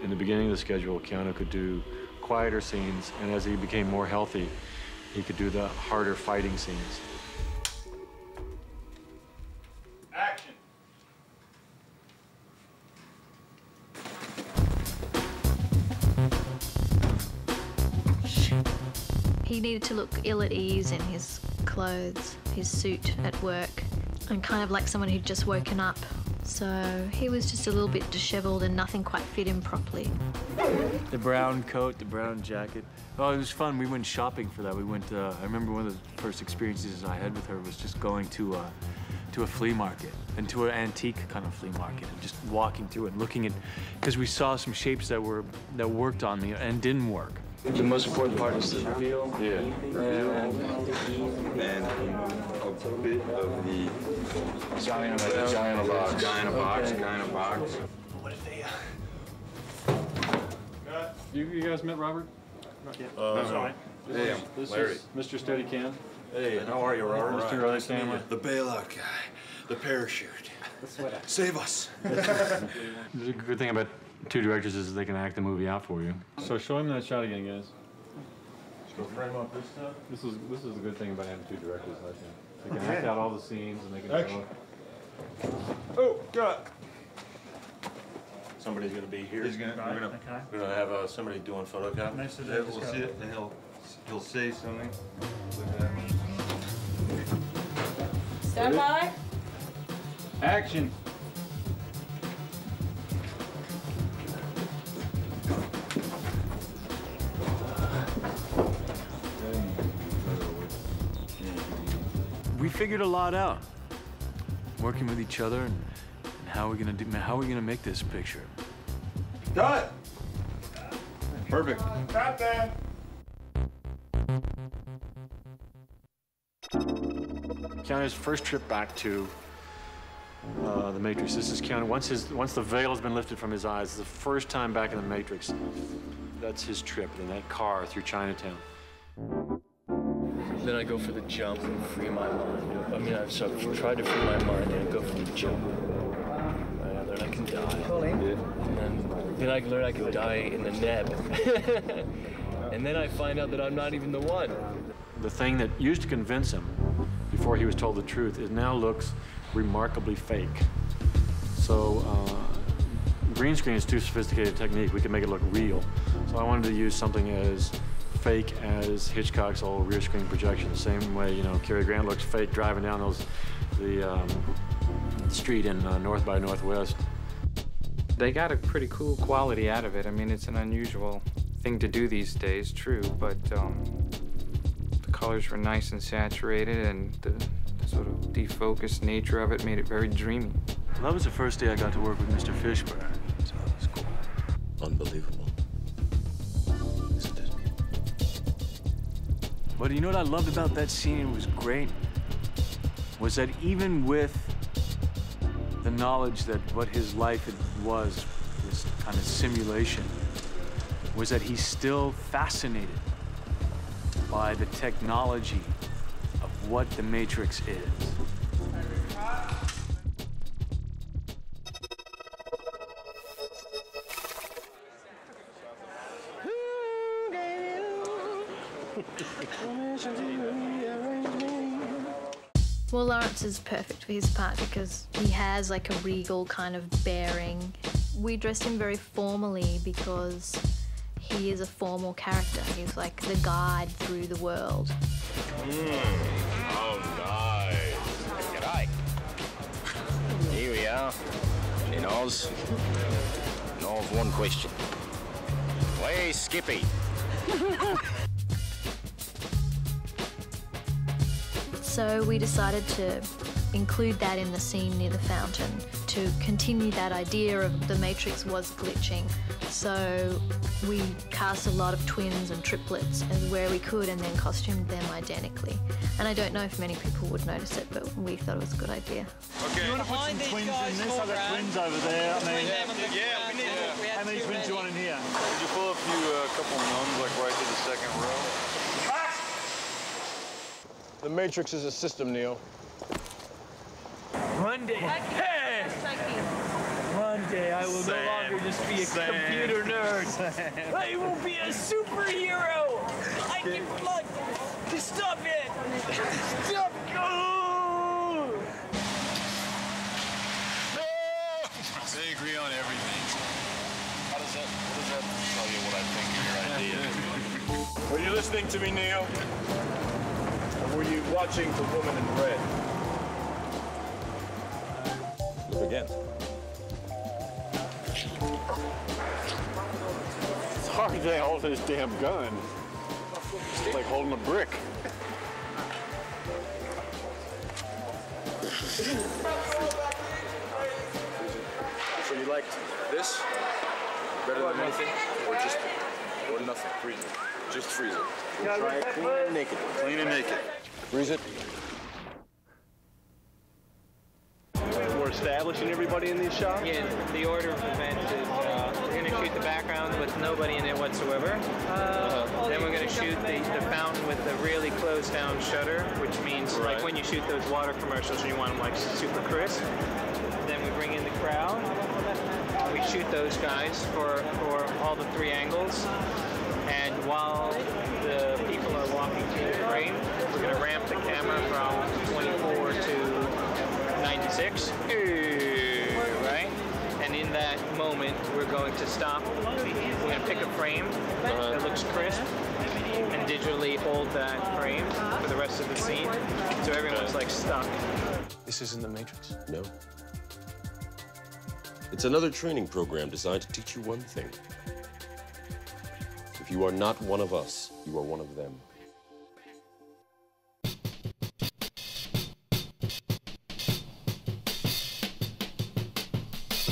in the beginning of the schedule, Keanu could do quieter scenes, and as he became more healthy, he could do the harder fighting scenes. Action! He needed to look ill at ease in his clothes, his suit at work, and kind of like someone who'd just woken up. So he was just a little bit disheveled and nothing quite fit him properly. The brown coat, the brown jacket. Oh, it was fun. We went shopping for that. We went, I remember one of the first experiences I had with her was just going to a flea market, and to an antique kind of flea market, and just walking through it, looking at, because we saw some shapes that worked on me and didn't work. The most important part is the reveal. Yeah. And a bit of the guy in a box. Guy in a box. Guy in a box. Guy in a box. What if they? You guys met Robert? Not yet. Sorry. Hey, This Larry. is Mr. Steadicam. Hey, how are you, Robert? Mr. Other Camera. The bailout guy, the parachute. Save us. The good thing about two directors is they can act the movie out for you. So show him that shot again, guys. Go frame up this stuff. This is the good thing about having two directors, I think. They can act out all the scenes, and they can Action. Oh, God. Somebody's gonna be here. We're gonna have somebody doing photocopy. Nice to We'll see it, and he'll say something. Stand by. Action. We figured a lot out, working with each other, and how we're gonna make this picture. Cut. Perfect. Got that. Keanu's first trip back to the Matrix. This is Keanu. Once the veil has been lifted from his eyes, it's the first time back in the Matrix. That's his trip in that car through Chinatown. Then I go for the jump and free my mind. I mean, I've tried to free my mind and I go for the jump. I learn I can die. And then I learn I can die in the neb. And then I find out that I'm not even the one. The thing that used to convince him before he was told the truth, it now looks remarkably fake. So green screen is too sophisticated a technique. We can make it look real. So I wanted to use something as fake as Hitchcock's old rear screen projection. The same way, you know, Cary Grant looks fake driving down the street in North by Northwest. They got a pretty cool quality out of it. I mean, it's an unusual thing to do these days, true, but the colors were nice and saturated, and the sort of defocused nature of it made it very dreamy. That was the first day I got to work with Mr. Fishburne, so it was cool. Unbelievable. But you know what I loved about that scene, it was great, was that even with the knowledge that what his life was, this kind of simulation, was that he's still fascinated by the technology of what the Matrix is. Well, Laurence is perfect for his part because he has like a regal kind of bearing. We dressed him very formally because he is a formal character. He's like the guide through the world. Oh, nice. G'day. Here we are in Oz. And I've one question. Where's Skippy? So we decided to include that in the scene near the fountain to continue that idea of the Matrix was glitching. So we cast a lot of twins and triplets as where we could and then costumed them identically. And I don't know if many people would notice it, but we thought it was a good idea. Okay. You want to put some twins in this? I've got twins over there. I mean, yeah, we need how many twins do you want in here? Could you pull a couple nuns like right to the second row? The Matrix is a system, Neo. One day, hey! One day I will no longer just be a computer nerd. I will be a superhero. I can fly. Stop it! Stop! Oh! They agree on everything. What does that tell you what I think of your idea? Were you listening to me, Neo? Or were you watching the woman in red? Look again. It's hard to hold this damn gun. It's like holding a brick. So you liked this better than anything, or just or nothing? Freeze it. Just freeze it. We'll try it clean and naked. Clean and naked. Freeze it. We're establishing everybody in these shots? Yeah, the order of events is we're going to shoot the background with nobody in it whatsoever. Then we're going to shoot the fountain with a really closed down shutter, which means like when you shoot those water commercials, you want them like super crisp. Then we bring in the crowd. We shoot those guys for all the three angles. And while the people are walking through the frame, we're going to ramp the camera from 24 to 96, right? And in that moment, we're going to stop. We're going to pick a frame that looks crisp and digitally hold that frame for the rest of the scene. So everyone's like stuck. This isn't the Matrix? No. It's another training program designed to teach you one thing. If you are not one of us, you are one of them.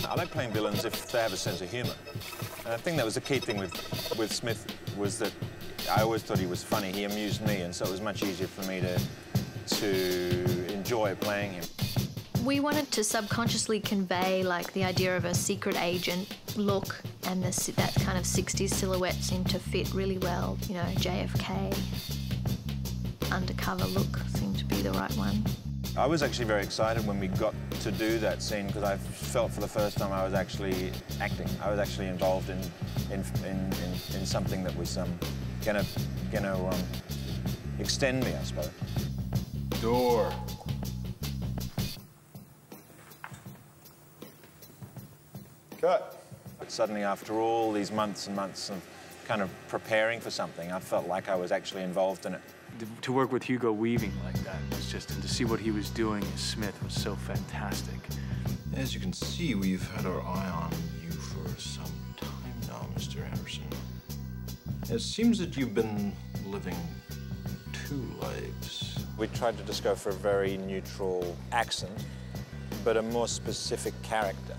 I like playing villains if they have a sense of humor. And I think that was the key thing with Smith was that I always thought he was funny. He amused me, and so it was much easier for me to enjoy playing him. We wanted to subconsciously convey like the idea of a secret agent look, and that kind of 60s silhouette seemed to fit really well. You know, JFK undercover look seemed to be the right one. I was actually very excited when we got to do that scene because I felt for the first time I was actually acting. I was actually involved in something that was gonna extend me, I suppose. Door. Cut. Suddenly, after all these months and months of kind of preparing for something, I felt like I was actually involved in it. To work with Hugo weaving like that was just, and to see what he was doing as Smith was so fantastic. As you can see, we've had our eye on you for some time now, Mr. Anderson. It seems that you've been living two lives. We tried to just go for a very neutral accent, but a more specific character.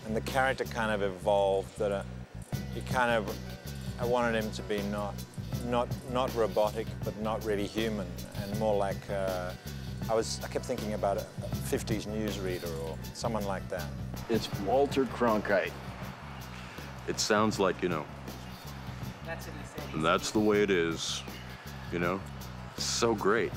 And the character kind of evolved that I wanted him to be not robotic, but not really human, and more like I kept thinking about a 50s newsreader or someone like that. It's Walter Cronkite. It sounds like, you know, that's the way it is, you know? So great.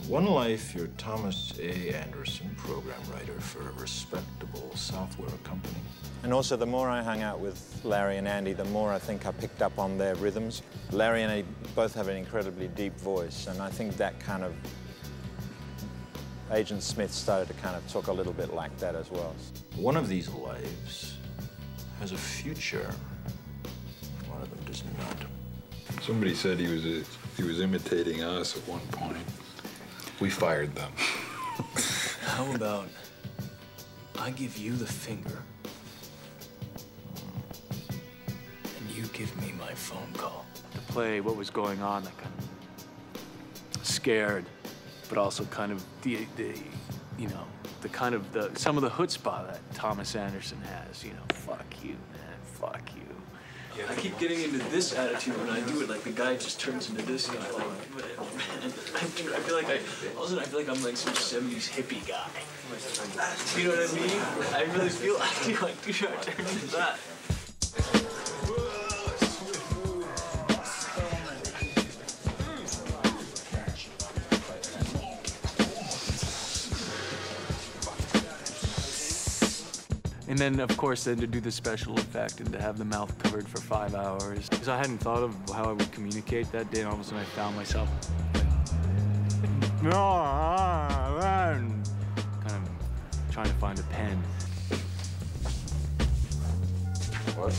One life, you're Thomas A. Anderson, program writer for a respectable software company. And also, the more I hung out with Larry and Andy, the more I think I picked up on their rhythms. Larry and Andy both have an incredibly deep voice, and I think that kind of Agent Smith started to kind of talk a little bit like that as well. One of these lives has a future. One of them does not. Somebody said he was imitating us at one point. We fired them. How about I give you the finger, and you give me my phone call? To play what was going on, that kind of scared, but also kind of the you know, the kind of some of the chutzpah that Thomas Anderson has. You know, fuck you, man, fuck you. Yeah, I keep getting into this attitude when I do it. Like the guy just turns into this guy. Like, I feel like I'm like some '70s hippie guy. You know what I mean? I really feel I turn into that. And then, of course, then to do the special effect and to have the mouth covered for 5 hours. Because I hadn't thought of how I would communicate that day, and all of a sudden I found myself kind of trying to find a pen. What?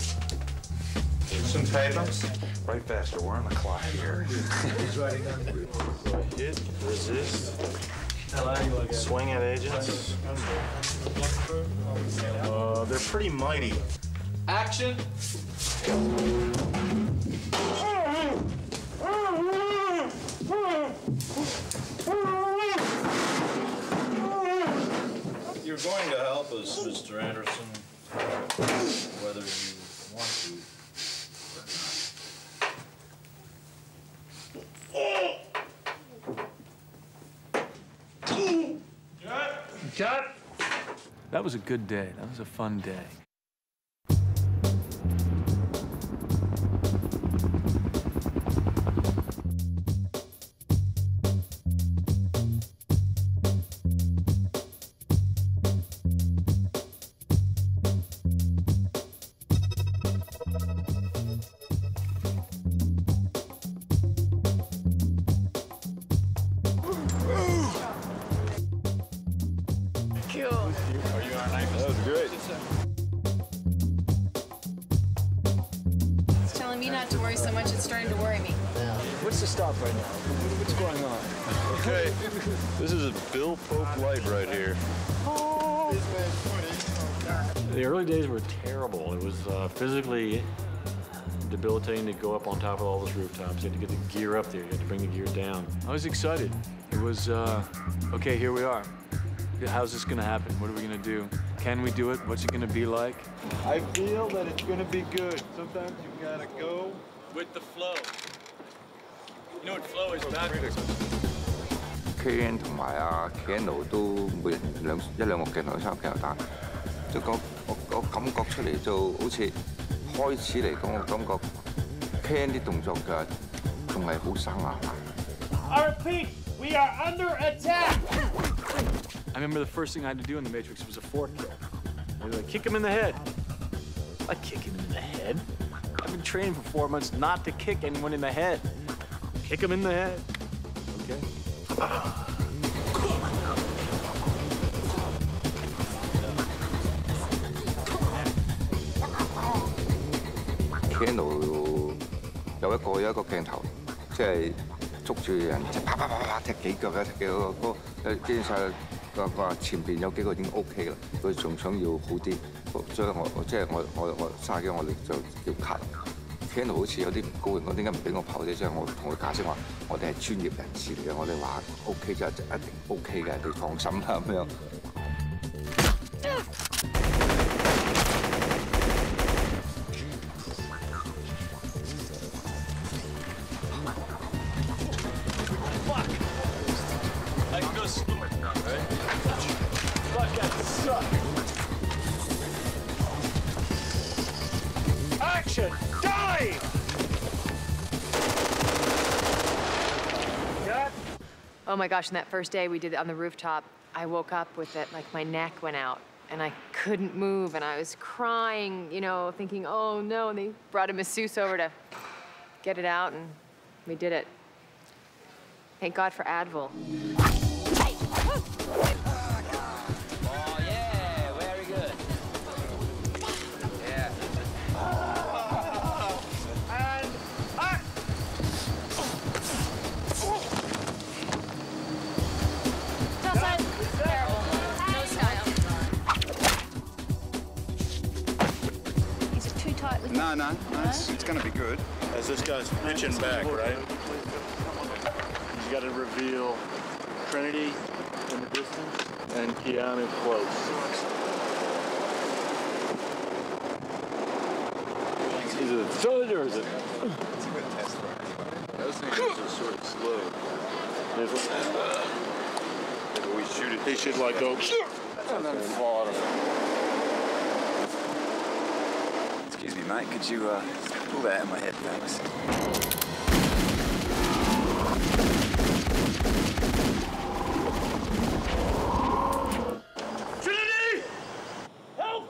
Some papers? Write faster, we're on the clock here. Hit, resist, swing at agents. They're pretty mighty. Action. You're going to help us, Mr. Anderson, whether you want to or not. Cut! That was a good day. That was a fun day. What's going on? Okay, this is a Bill Pope light right here. The early days were terrible. It was physically debilitating to go up on top of all those rooftops. You had to get the gear up there. You had to bring the gear down. I was excited. It was, okay, here we are. How's this gonna happen? What are we gonna do? Can we do it? What's it gonna be like? I feel that it's gonna be good. Sometimes you gotta go with the flow. You know what flow is backwards. Carrie-Anne 同埋Keanu 都每人一兩個鏡頭、3個鏡頭打，即係我感覺出嚟就好似開始嚟講，我感覺 Keanu 啲動作嘅仲係好生硬。I repeat, we are under attack. I remember the first thing I had to do in The Matrix was a fork kill. They were like, kick him in the head. I kick him in the head. I've been training for 4 months not to kick anyone in the head. Kick him in the head. Okay. Keanu 有一個鏡頭，即係捉住人，即係啪啪啪啪踢幾腳嘅，踢幾個基本上個前邊有幾個已經 OK 啦，佢仲想要好啲，所以我30幾我哋就要 cut。Keanu 好似有啲唔高興，我點解唔俾我跑啫？即係我同佢解釋話，我哋係專業人士嚟嘅，我哋話 OK 就一定 OK 嘅，你放心啦咁樣。Action! Dive! Oh my gosh, and that first day we did it on the rooftop, I woke up with it, like my neck went out and I couldn't move and I was crying, you know, thinking, oh no, and they brought a masseuse over to get it out and we did it. Thank God for Advil. No, it's going to be good. As this guy's pitching back, right? You got to reveal Trinity in the distance and Keanu close. Is it solid or is it? It's a good test for it. Those things are sort of slow. Maybe we shoot it. He should like go and then fall out of it. Excuse me, mate. Could you pull that out of my head, thanks? Trinity! Help!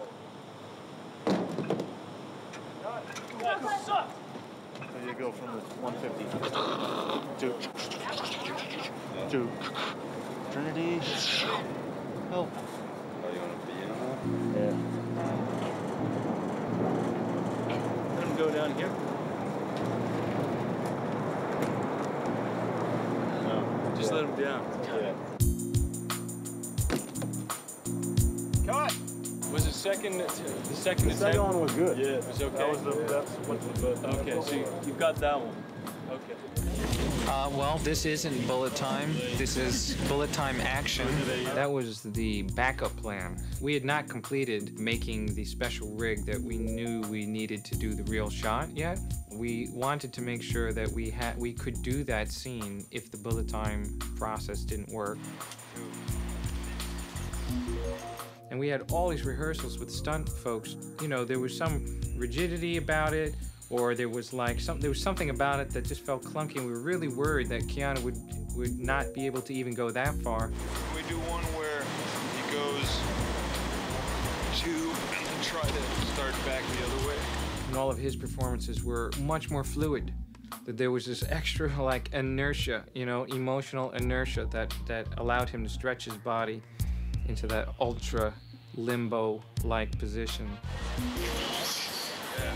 There you go from the 150 to Trinity. Help. Oh, you want to be in? Yeah. Let him go down here. No, just let him down. Cut! Was it second? The second one was good. Yeah, it was okay. That was that's what the okay. So you got that one. Okay. Well, this isn't bullet time. This is bullet time action. That was the backup plan. We had not completed making the special rig that we knew we needed to do the real shot yet. We wanted to make sure that we could do that scene if the bullet time process didn't work. And we had all these rehearsals with stunt folks. You know, there was some rigidity about it, or there was like something about it that just felt clunky, and we were really worried that Keanu would not be able to even go that far. We do one where he goes 2 and then try to start back the other way. And all of his performances were much more fluid. That there was this extra like inertia, you know, emotional inertia that allowed him to stretch his body into that ultra limbo-like position. Yeah.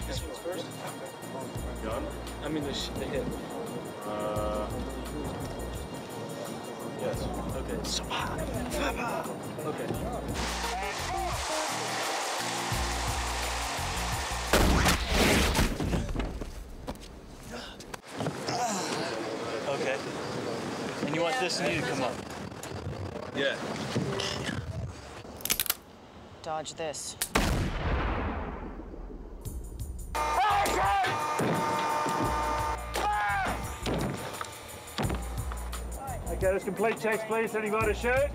This one's first? Gun? I mean the hit. Yes. Okay. Okay. Okay. And you want this knee to come up? Yeah. Dodge this. Okay, let's complete checks, please. Anybody shoot?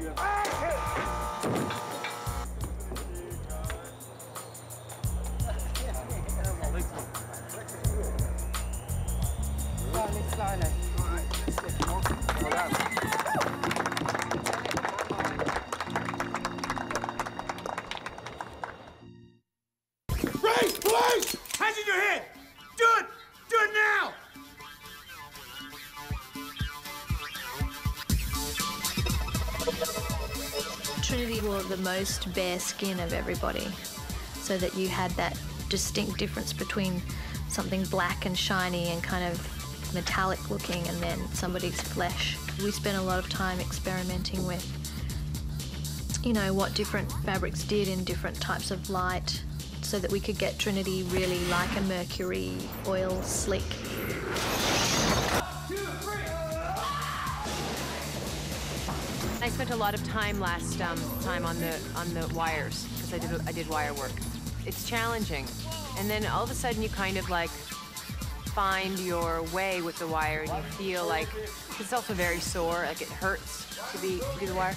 Race, police! Hands in your head! Do it! Do it now! Trinity wore the most bare skin of everybody, so that you had that distinct difference between something black and shiny and kind of metallic looking and then somebody's flesh. We spent a lot of time experimenting with, you know, what different fabrics did in different types of light so that we could get Trinity really like a Mercury oil slick. I spent a lot of time last time on the wires because I did wire work. It's challenging, and then all of a sudden you kind of like find your way with the wire, and you feel like it's also very sore, like it hurts to do the wire.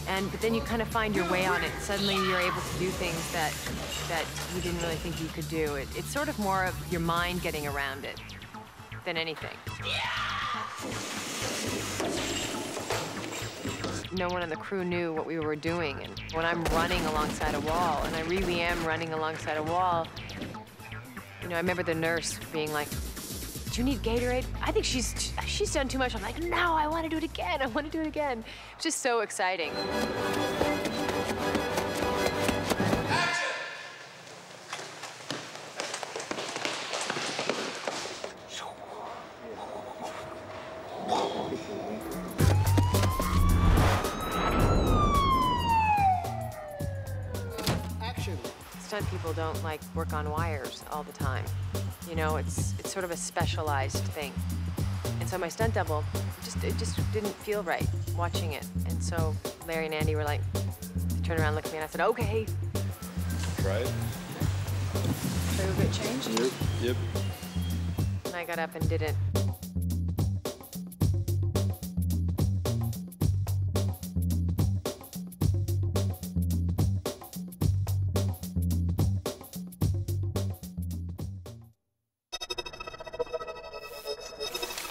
But then you kind of find your way on it. Suddenly you're able to do things that you didn't really think you could do. It's sort of more of your mind getting around it than anything. No one on the crew knew what we were doing, and when I'm running alongside a wall, and I really am running alongside a wall, you know, I remember the nurse being like, "Do you need Gatorade?" I think she's done too much. I'm like, "No, I want to do it again. I want to do it again." It's just so exciting. stunt people don't like work on wires all the time. You know, it's sort of a specialized thing. And so my stunt double, it just didn't feel right watching it. And so Larry and Andy were like, they turned around and looked at me and I said, okay. Try it. So a bit changed? Yep. Yep. And I got up and did it.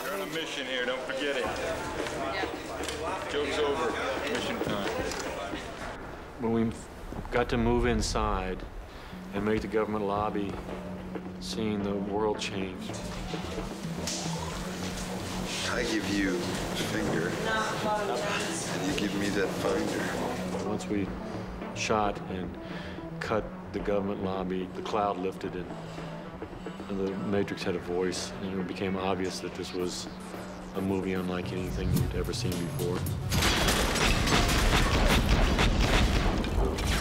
You're on a mission here, don't forget it. Joke's over. Mission time. When we got to move inside and make the government lobby, seeing the world change. I give you a finger, and you give me that finder. Once we shot and cut the government lobby, the cloud lifted and the Matrix had a voice, and it became obvious that this was a movie unlike anything you'd ever seen before.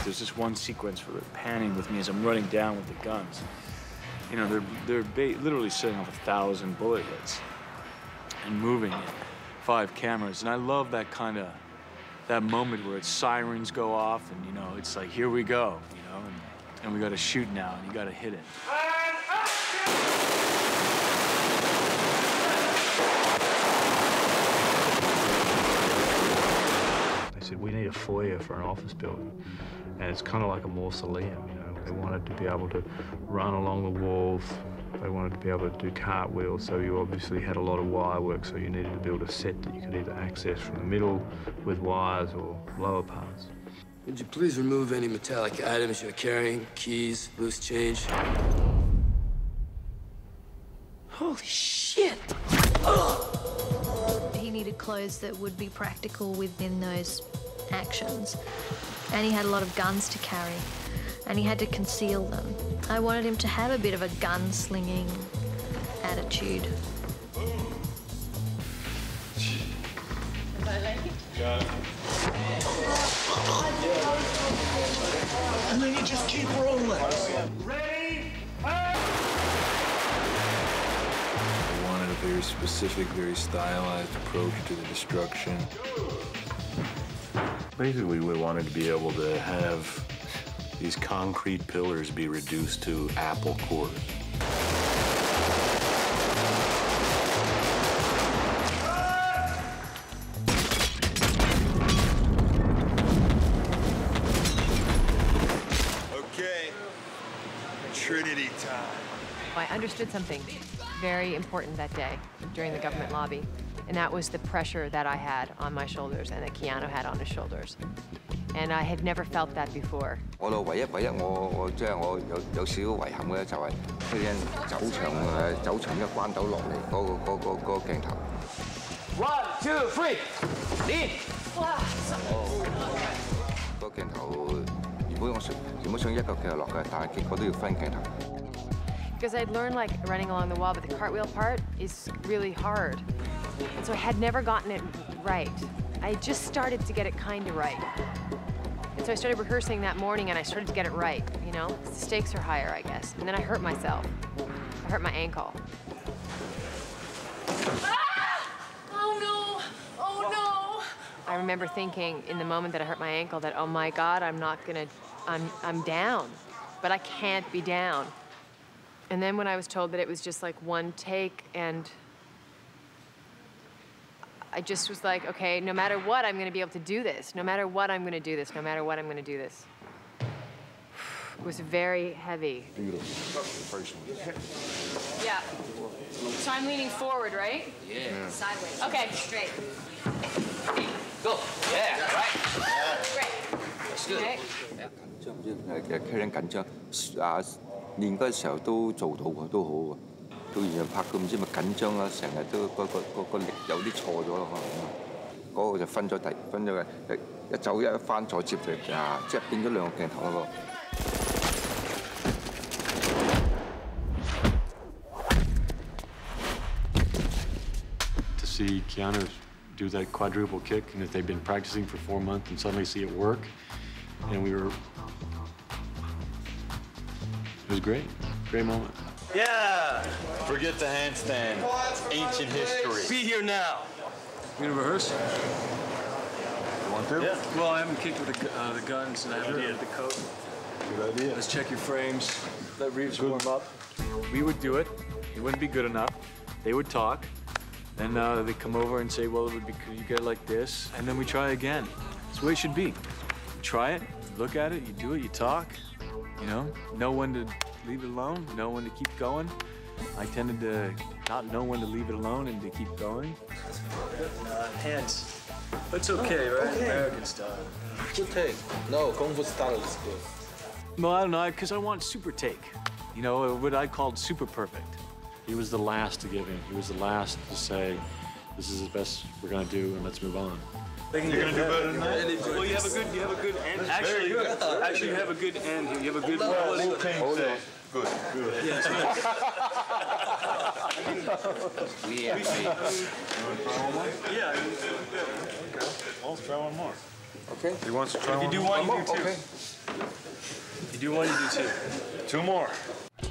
There's this one sequence where they're panning with me as I'm running down with the guns. You know, they're literally setting off 1,000 bullet hits and moving it, 5 cameras. And I love that that moment where sirens go off and, you know, it's like, here we go, you know, and we got to shoot now and you got to hit it. They said, we need a foyer for an office building. And it's kind of like a mausoleum, you know. They wanted to be able to run along the walls. They wanted to be able to do cartwheels, so you obviously had a lot of wire work, so you needed to build a set that you could either access from the middle with wires or lower parts. Would you please remove any metallic items you're carrying? Keys, loose change? Holy shit! He needed clothes that would be practical within those actions. And he had a lot of guns to carry, and he had to conceal them. I wanted him to have a bit of a gun-slinging attitude. And then you just keep rolling. Ready? I wanted a very specific, very stylized approach to the destruction. Basically, we wanted to be able to have these concrete pillars be reduced to apple cores. Okay, Trinity time. I understood something very important that day during the government lobby, and that was the pressure that I had on my shoulders and that Keanu had on his shoulders. And I had never felt that before. 我唯一我即係我有少少遺憾嘅就係佢哋走場一關斗落嚟嗰個鏡頭。 1, 2, 3, lead. 個鏡頭原本想一個鏡頭落嘅，但係結果都要分鏡頭。 Because I'd learned like running along the wall, but the cartwheel part is really hard. And so I had never gotten it right. I just started to get it kind of right. And so I started rehearsing that morning and I started to get it right, you know? The stakes are higher, I guess. And then I hurt myself. I hurt my ankle. Ah! Oh no! Oh no! I remember thinking in the moment that I hurt my ankle that, oh my God, I'm down. But I can't be down. And then when I was told that it was just like one take, and I just was like, okay, no matter what, I'm gonna be able to do this. No matter what, I'm gonna do this. No matter what, I'm gonna do this. It was very heavy. Yeah. So I'm leaning forward, right? Yeah. Sideways. Okay, straight. Go. Yeah, right. Great. That's good. Okay. 其實 Carrie-Anne 緊張練嗰陣時候都做到喎，都好喎。到現場拍佢唔知咪緊張啦，成日都個力有啲錯咗咯，可能嗰個就分咗嘅，一走一翻再接就即係變咗兩個鏡頭咯。To see Keanu do that quadruple kick, and that they've been practicing for 4 months and suddenly see it work, and we were was great. Great moment. Yeah! Forget the handstand. Ancient history. Be here now. You gonna rehearse? You want to? Yeah. Well, I haven't kicked with the guns and I haven't added the coat. Good idea. Let's check your frames. Let Reeves warm up. We would do it. It wouldn't be good enough. They would talk. Then they'd come over and say, well, it would be, could you get it like this? And then we try again. That's the way it should be. You try it, you look at it, you do it, you talk. You know when to leave it alone, know when to keep going. I tended to not know when to leave it alone and to keep going. Hands. That's okay, right? Okay. American style. Good take. No, Kung Fu style is good. Well, I don't know, because I want super take. You know, what I called super perfect. He was the last to give in. He was the last to say, this is the best we're gonna do, and let's move on. You're gonna do better than that. Well, you have a good end. Actually, you have a good end here. You have a good quality. Good. Yes. Yeah. Yeah. Okay. I'll try one more. Okay. He wants to try one more. If you do one, you do two. Okay. If you do one, you do two. Two more.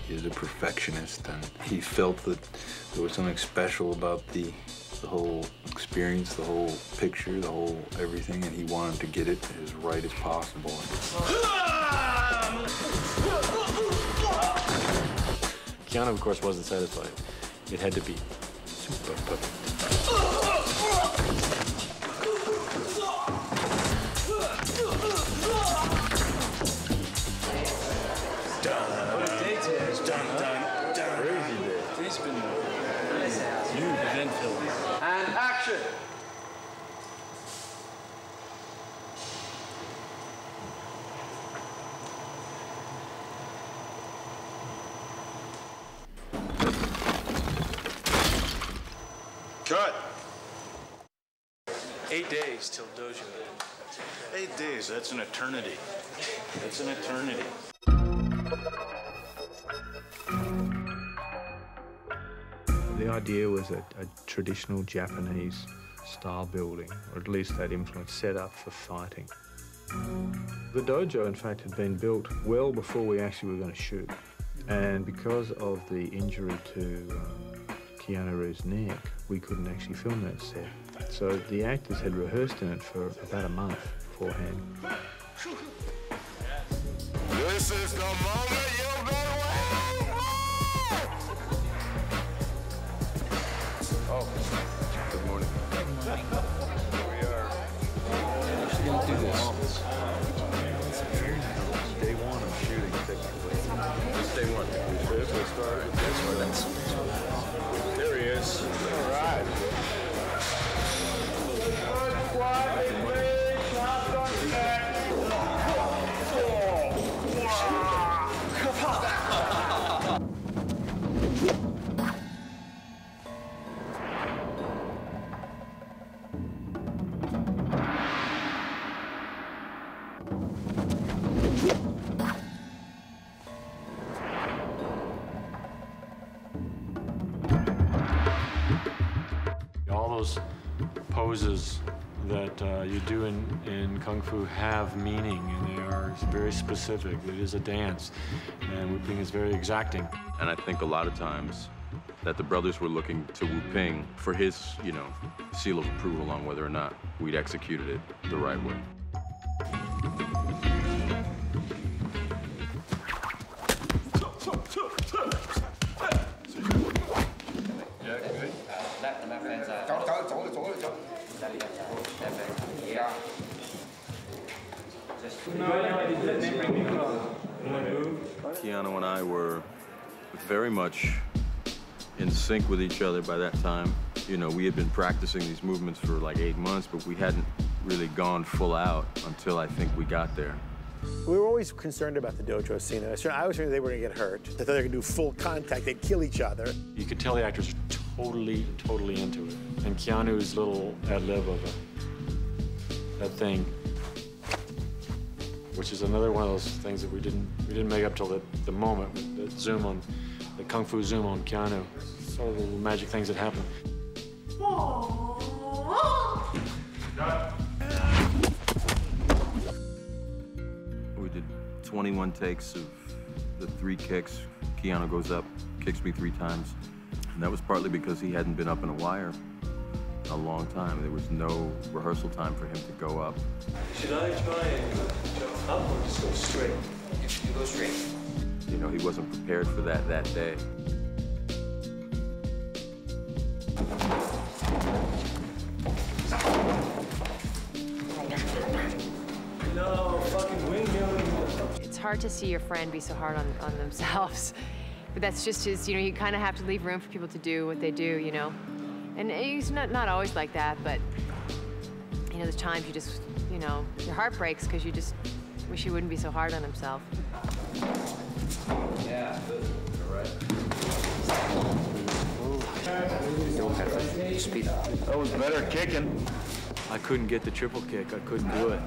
He's a perfectionist, and he felt that there was something special about the whole experience, the whole picture, the whole everything, and he wanted to get it as right as possible. Keanu, of course, wasn't satisfied. It had to be super perfect. Crazy day. Today's been huge event-filled. And action! Cut. 8 days till Dozer. 8 days, that's an eternity. That's an eternity. The idea was a traditional Japanese style building, or at least that influence, set up for fighting. The dojo, in fact, had been built well before we actually were going to shoot. And because of the injury to Keanu Reeves' neck, we couldn't actually film that set. So the actors had rehearsed in it for about a month beforehand. This is the moment you've been waiting for! Oh, good morning. Here we are. We're actually going to do this. Day one of shooting, technically. It's day one. Let's start with this one. There he is. All right. All those poses that you do in Kung Fu have meaning, and they are very specific. It is a dance, and Wu Ping is very exacting. And I think a lot of times that the brothers were looking to Wu Ping for his, seal of approval on whether or not we'd executed it the right way. Keanu and I were very much in sync with each other by that time. We had been practicing these movements for like 8 months, but we hadn't really gone full out until I think we got there. We were always concerned about the dojo scene. I was worried they were going to get hurt. They thought they were going to do full contact. They'd kill each other. You could tell the actors are totally into it. And Keanu's little ad-lib of that thing, which is another one of those things that we didn't make up till the moment, the zoom on, the Kung Fu zoom on Keanu. Sort of the little magic things that happen. We did 21 takes of the 3 kicks. Keanu goes up, kicks me 3 times. And that was partly because he hadn't been up in a wire a long time. There was no rehearsal time for him to go up. Should I try and jump up or just go straight? You go straight. You know, he wasn't prepared for that day. No, fucking windmilling. It's hard to see your friend be so hard on themselves. But that's just his, you know, you kind of have to leave room for people to do what they do, you know? And he's not always like that, but, you know, there's times you just, you know, your heart breaks because you just wish he wouldn't be so hard on himself. Yeah, all right. Speed up. That was better kicking. I couldn't get the triple kick. I couldn't do it.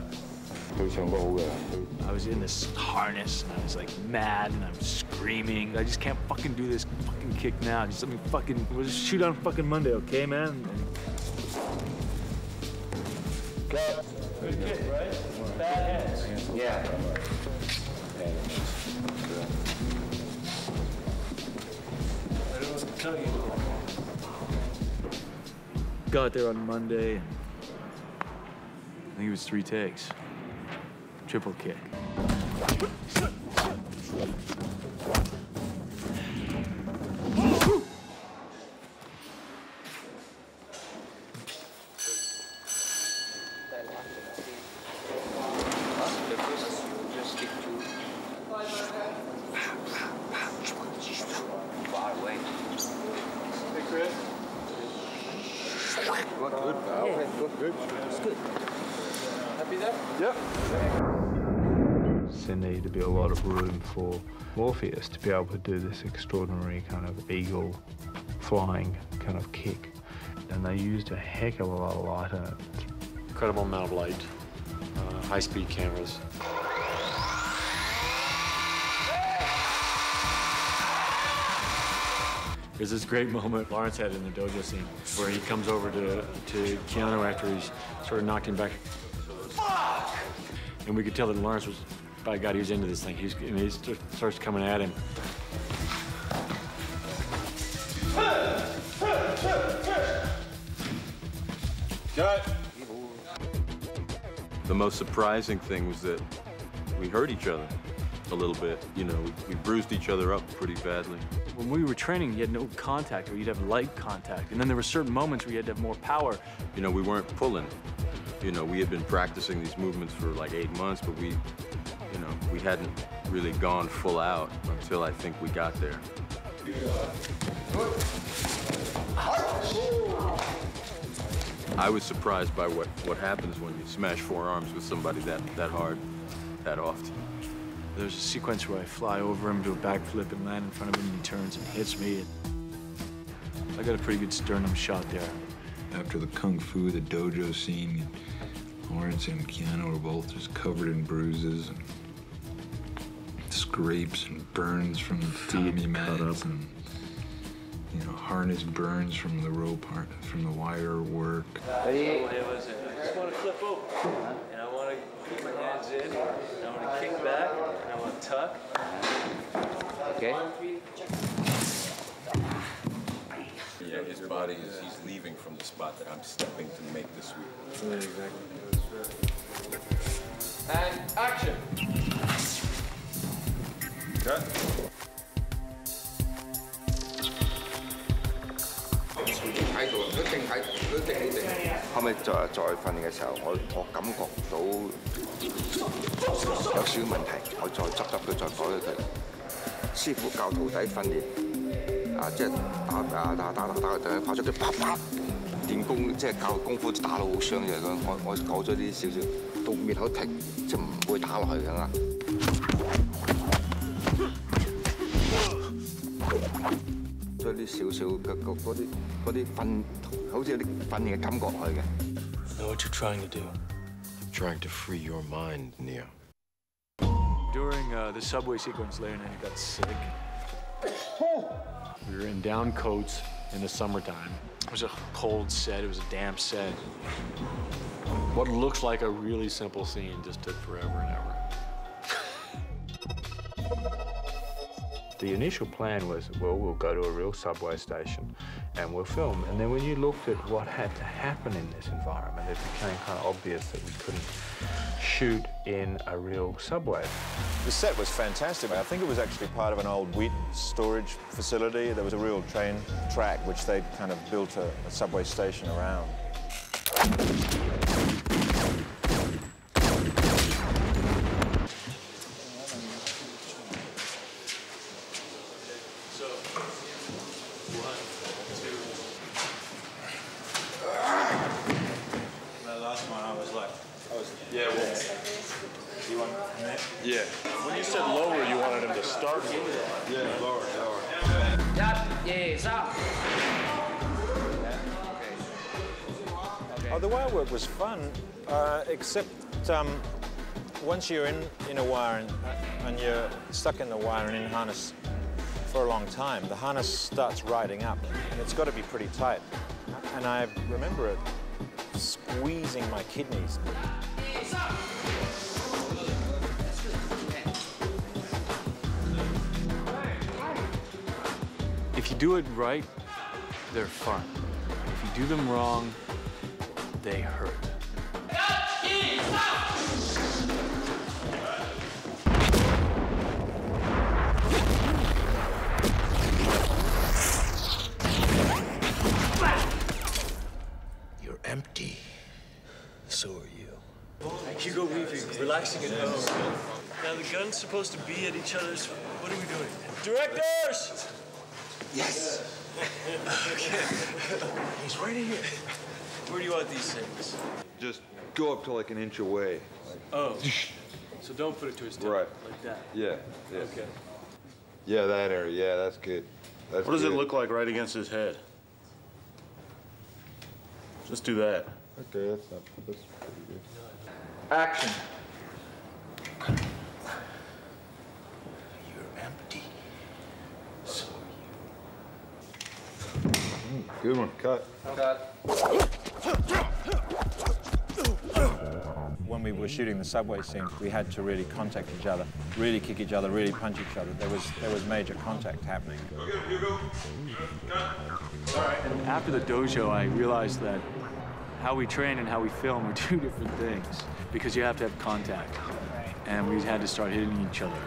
I was in this harness and I was like mad and I'm screaming. I just can't fucking do this fucking kick now. Just let me fucking, we'll just shoot on fucking Monday, okay, man? Good kick, right? Bad hands. Yeah. I don't know what to tell you. Got there on Monday and I think it was 3 takes. Triple kick. Far away. Hey, Chris. Good. Okay, good. It's good. Happy there? Yep. There needed to be a lot of room for Morpheus to be able to do this extraordinary kind of eagle flying kind of kick. And they used a heck of a lot of light in it. Incredible amount of light, high-speed cameras. There's this great moment Laurence had in the dojo scene where he comes over to Keanu after he's sort of knocked him back. Fuck! And we could tell that Laurence was, by God, he was into this thing. He just starts coming at him. Cut! The most surprising thing was that we hurt each other a little bit. You know, we bruised each other up pretty badly. When we were training, you had no contact, or you'd have light contact. And then there were certain moments where you had to have more power. You know, we weren't pulling. You know, we had been practicing these movements for like 8 months, but we hadn't really gone full out until I think we got there. I was surprised by what happens when you smash forearms with somebody that hard, that often. There's a sequence where I fly over him, do a backflip, and land in front of him, and he turns and hits me. I got a pretty good sternum shot there. After the kung fu, the dojo scene, Laurence and Keanu were both just covered in bruises and scrapes and burns from the Tommy mats and, you know, harness burns from the rope, from the wire work. Ready? I just want to flip over, and I want to keep my hands in, and I want to kick back, and I want to tuck. Okay. Yeah, his body he's leaving from the spot that I'm stepping to make the sweep. Yeah, exactly. And action. Cut. 喺度，佢定喺，佢定喺地。後尾再訓練嘅時候，我感覺到有少少問題，我再執佢，再改佢。師傅教徒弟訓練，即係打佢哋，發出啲啪啪練功，即係教功夫打到好傷嘅咁。我改咗啲少少，到面口停，即係唔會打落去㗎啦。將啲少少嘅嗰啲訓，好似有啲訓練嘅感覺落去嘅。Know what you're trying to do? I'm trying to free your mind, Neo. During the subway sequence, Larry and I got sick. We were in down coats in the summertime. It was a cold set. It was a damp set. What looks like a really simple scene just took forever and ever. The initial plan was, well, we'll go to a real subway station and we'll film. And then when you looked at what had to happen in this environment, it became kind of obvious that we couldn't shoot in a real subway. The set was fantastic. I think it was actually part of an old wheat storage facility. There was a real train track which they kind of built a subway station around. Yeah. When you said lower, you wanted him to start lower. Yeah, lower. Oh, the wire work was fun, except once you're in a wire and you're stuck in the wire and in harness for a long time, the harness starts riding up, and it's got to be pretty tight. And I remember it squeezing my kidneys. If you do it right, they're fun. If you do them wrong, they hurt. You're empty. So are you. Hugo Weaving, relaxing at home. Now the gun's supposed to be at each other's. What are we doing? Directors! Yes. Okay. He's right here. Where do you want these things? Just go up to like an inch away. Oh. So don't put it to his temple. Right. Like that. Yeah. Okay. Yeah, that area. Yeah, that's good. What does it look like right against his head? Just do that. Okay, that's pretty good. Action. You're empty. So are you. Good one. Cut. When we were shooting the subway scene, we had to really contact each other, really kick each other, really punch each other. There was major contact happening. Hugo. And after the dojo, I realized that how we train and how we film are two different things, because you have to have contact. And we had to start hitting each other.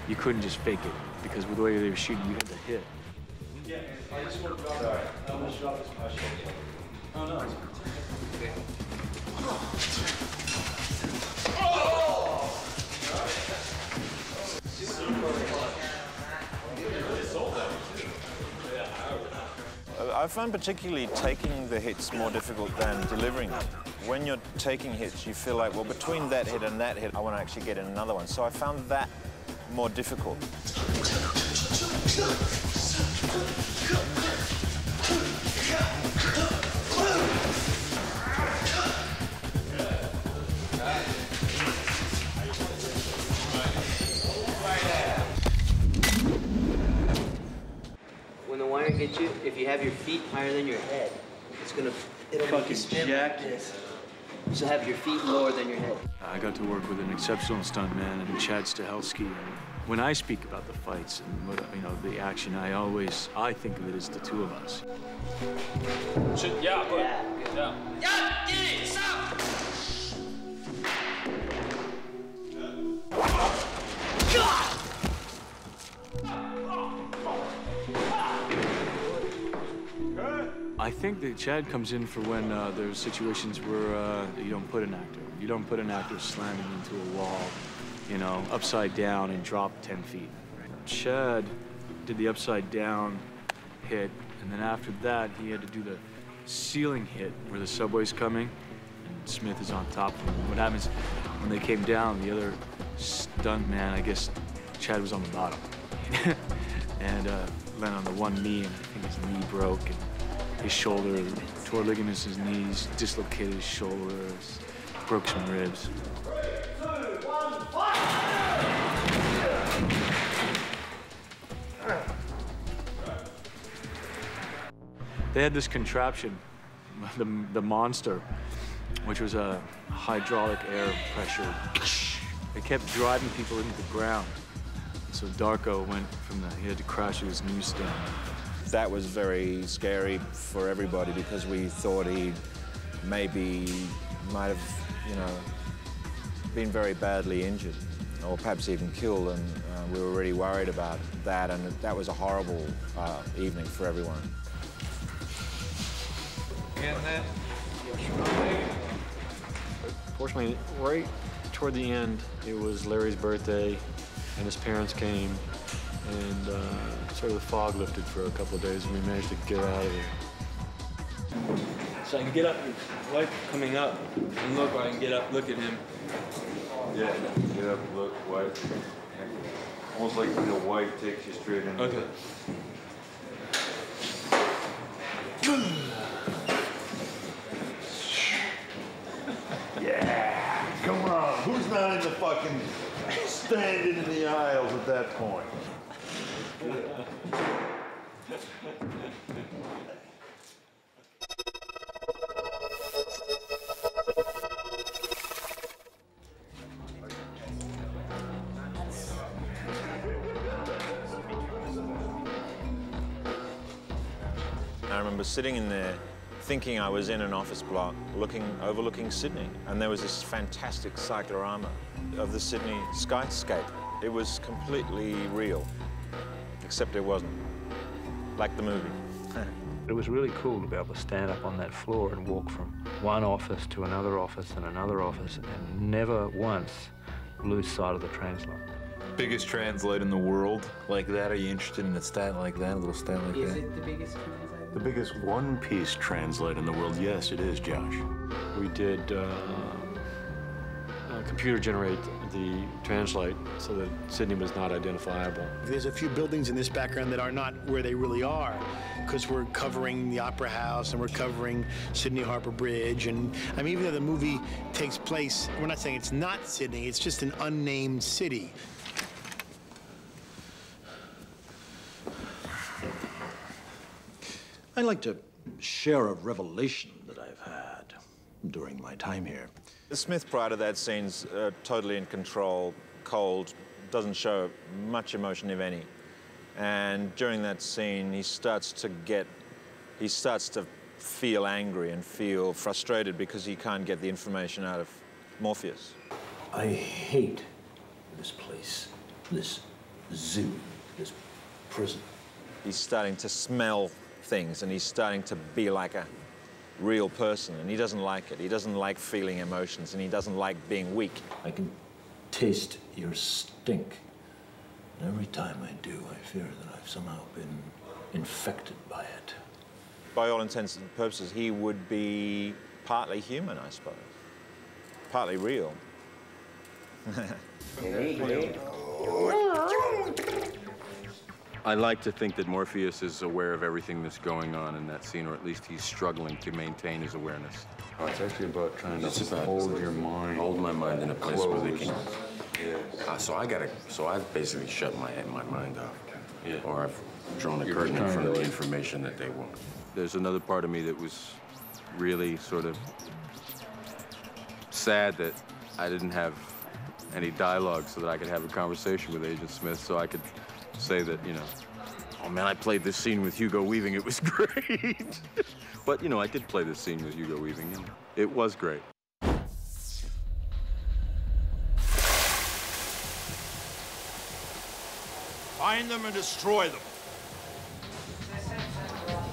You couldn't just fake it, because with the way they were shooting, you had to hit. Yeah, I just want to drop that. I'm going to drop this question. Oh, no. Okay. I found particularly taking the hits more difficult than delivering them. When you're taking hits, you feel like, well, between that hit and that hit, I want to actually get in another one. So I found that more difficult. When the wire hits you, if you have your feet higher than your head, it'll fucking spin like this. So have your feet lower than your head. I got to work with an exceptional stuntman and Chad Stahelski. And when I speak about the fights and what, the action, I think of it as the two of us. I think that Chad comes in for when there's situations where you don't put an actor. You don't put an actor slamming into a wall, upside down and drop 10 feet. Chad did the upside down hit, and then after that, he had to do the ceiling hit where the subway's coming, and Smith is on top of him. What happens when they came down, the other stunt man, I guess Chad was on the bottom, and landed on the one knee, and I think his knee broke, and his shoulder, tore ligaments in his knees, dislocated his shoulders, broke some ribs. They had this contraption, the monster, which was a hydraulic air pressure. It kept driving people into the ground. So So Darko went from he had to crash at his newsstand. That was very scary for everybody because we thought he might have, you know, been very badly injured or perhaps even killed, and we were really worried about that, and that was a horrible evening for everyone. Fortunately, right toward the end, it was Larry's birthday, and his parents came, and sort of the fog lifted for a couple of days, and we managed to get out of there. So I can get up, wife coming up, and look, I can get up, look at him. Yeah, get up, look, wife. Almost like the wife takes you straight in. Okay. Yeah, come on. Who's not in the fucking standing in the aisles at that point? I remember sitting in there thinking I was in an office block overlooking Sydney, and there was this fantastic cyclorama of the Sydney skyscape. It was completely real, except it wasn't, like the movie. It was really cool to be able to stand up on that floor and walk from one office to another office and another office and never once lose sight of the translate. Biggest translate in the world like that? Are you interested in a stat like that, a little stat like that? Is it the biggest translate? The biggest one-piece translate in the world? Yes, it is, Josh. We did computer generate the translate so that Sydney was not identifiable. There's a few buildings in this background that are not where they really are, because we're covering the Opera House and we're covering Sydney Harbour Bridge. And I mean, even though the movie takes place, we're not saying it's not Sydney, it's just an unnamed city. I'd like to share a revelation that I've had during my time here. Smith, prior to that, scene's totally in control, cold, doesn't show much emotion, if any. And during that scene, he starts to feel angry and feel frustrated because he can't get the information out of Morpheus. I hate this place, this zoo, this prison. He's starting to smell things, and he's starting to be like a real person, and he doesn't like it. He doesn't like feeling emotions, and he doesn't like being weak. I can taste your stink. And every time I do, I fear that I've somehow been infected by it. By all intents and purposes, he would be partly human, I suppose. Partly real. I like to think that Morpheus is aware of everything that's going on in that scene, or at least he's struggling to maintain his awareness. Oh, it's actually about trying to hold your mind. Hold my mind in a place where they can. Yes. So I've basically shut my mind off. Yeah. Or I've drawn a curtain in front of the information that they want. There's another part of me that was really sort of sad that I didn't have any dialogue so that I could have a conversation with Agent Smith, so I could say that, you know, oh man, I played this scene with Hugo Weaving, it was great. But, you know, I did play this scene with Hugo Weaving, and it was great. Find them and destroy them.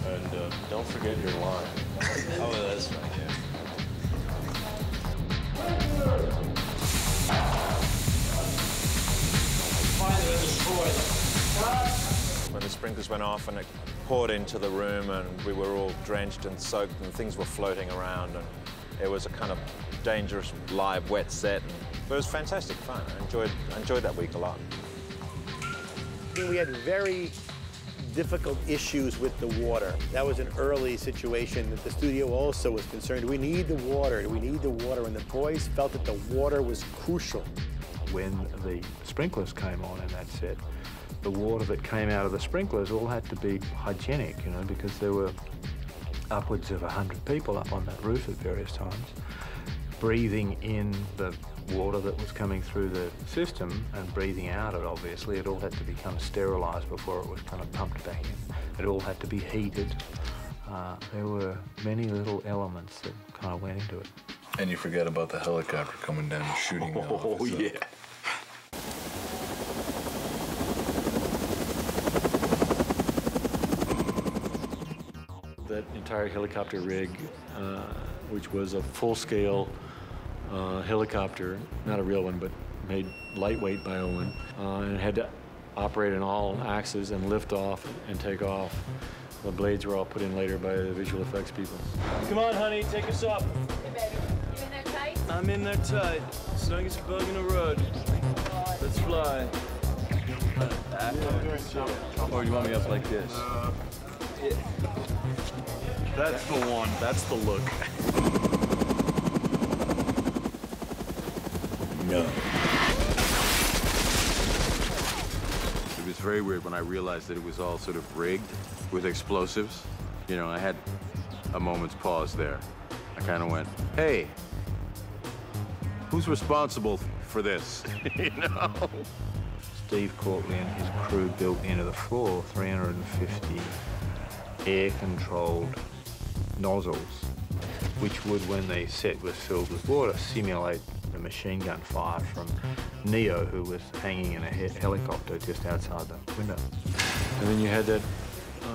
And don't forget your line. Oh, that's right, yeah. Find them and destroy them. When the sprinklers went off and it poured into the room and we were all drenched and soaked and things were floating around, and it was a kind of dangerous live wet set, but it was fantastic fun. I enjoyed that week a lot. We had very difficult issues with the water. That was an early situation that the studio also was concerned. We need the water, we need the water, and the boys felt that the water was crucial. When the sprinklers came on in that set, the water that came out of the sprinklers all had to be hygienic, you know, because there were upwards of 100 people up on that roof at various times. breathing in the water that was coming through the system and breathing out it, obviously. It all had to become sterilised before it was kind of pumped back in. It all had to be heated. There were many little elements that kind of went into it. And you forgot about the helicopter coming down and shooting the office. Oh, yeah. That entire helicopter rig, which was a full-scale helicopter, not a real one, but made lightweight by Owen, and it had to operate on all axes and lift off and take off. The blades were all put in later by the visual effects people. Come on, honey, take us up. Hey, baby. You in there tight? I'm in there tight. Snug as a bug in a rug. Let's fly. Or you want me up like this? That's the one. That's the look. No. It was very weird when I realized that it was all sort of rigged with explosives. You know, I had a moment's pause there. I kind of went, hey, who's responsible for this? You know? Steve Courtley and his crew built into the floor 350 air-controlled nozzles, which would, when the set was filled with water, simulate the machine gun fire from Neo, who was hanging in a helicopter just outside the window. And then you had that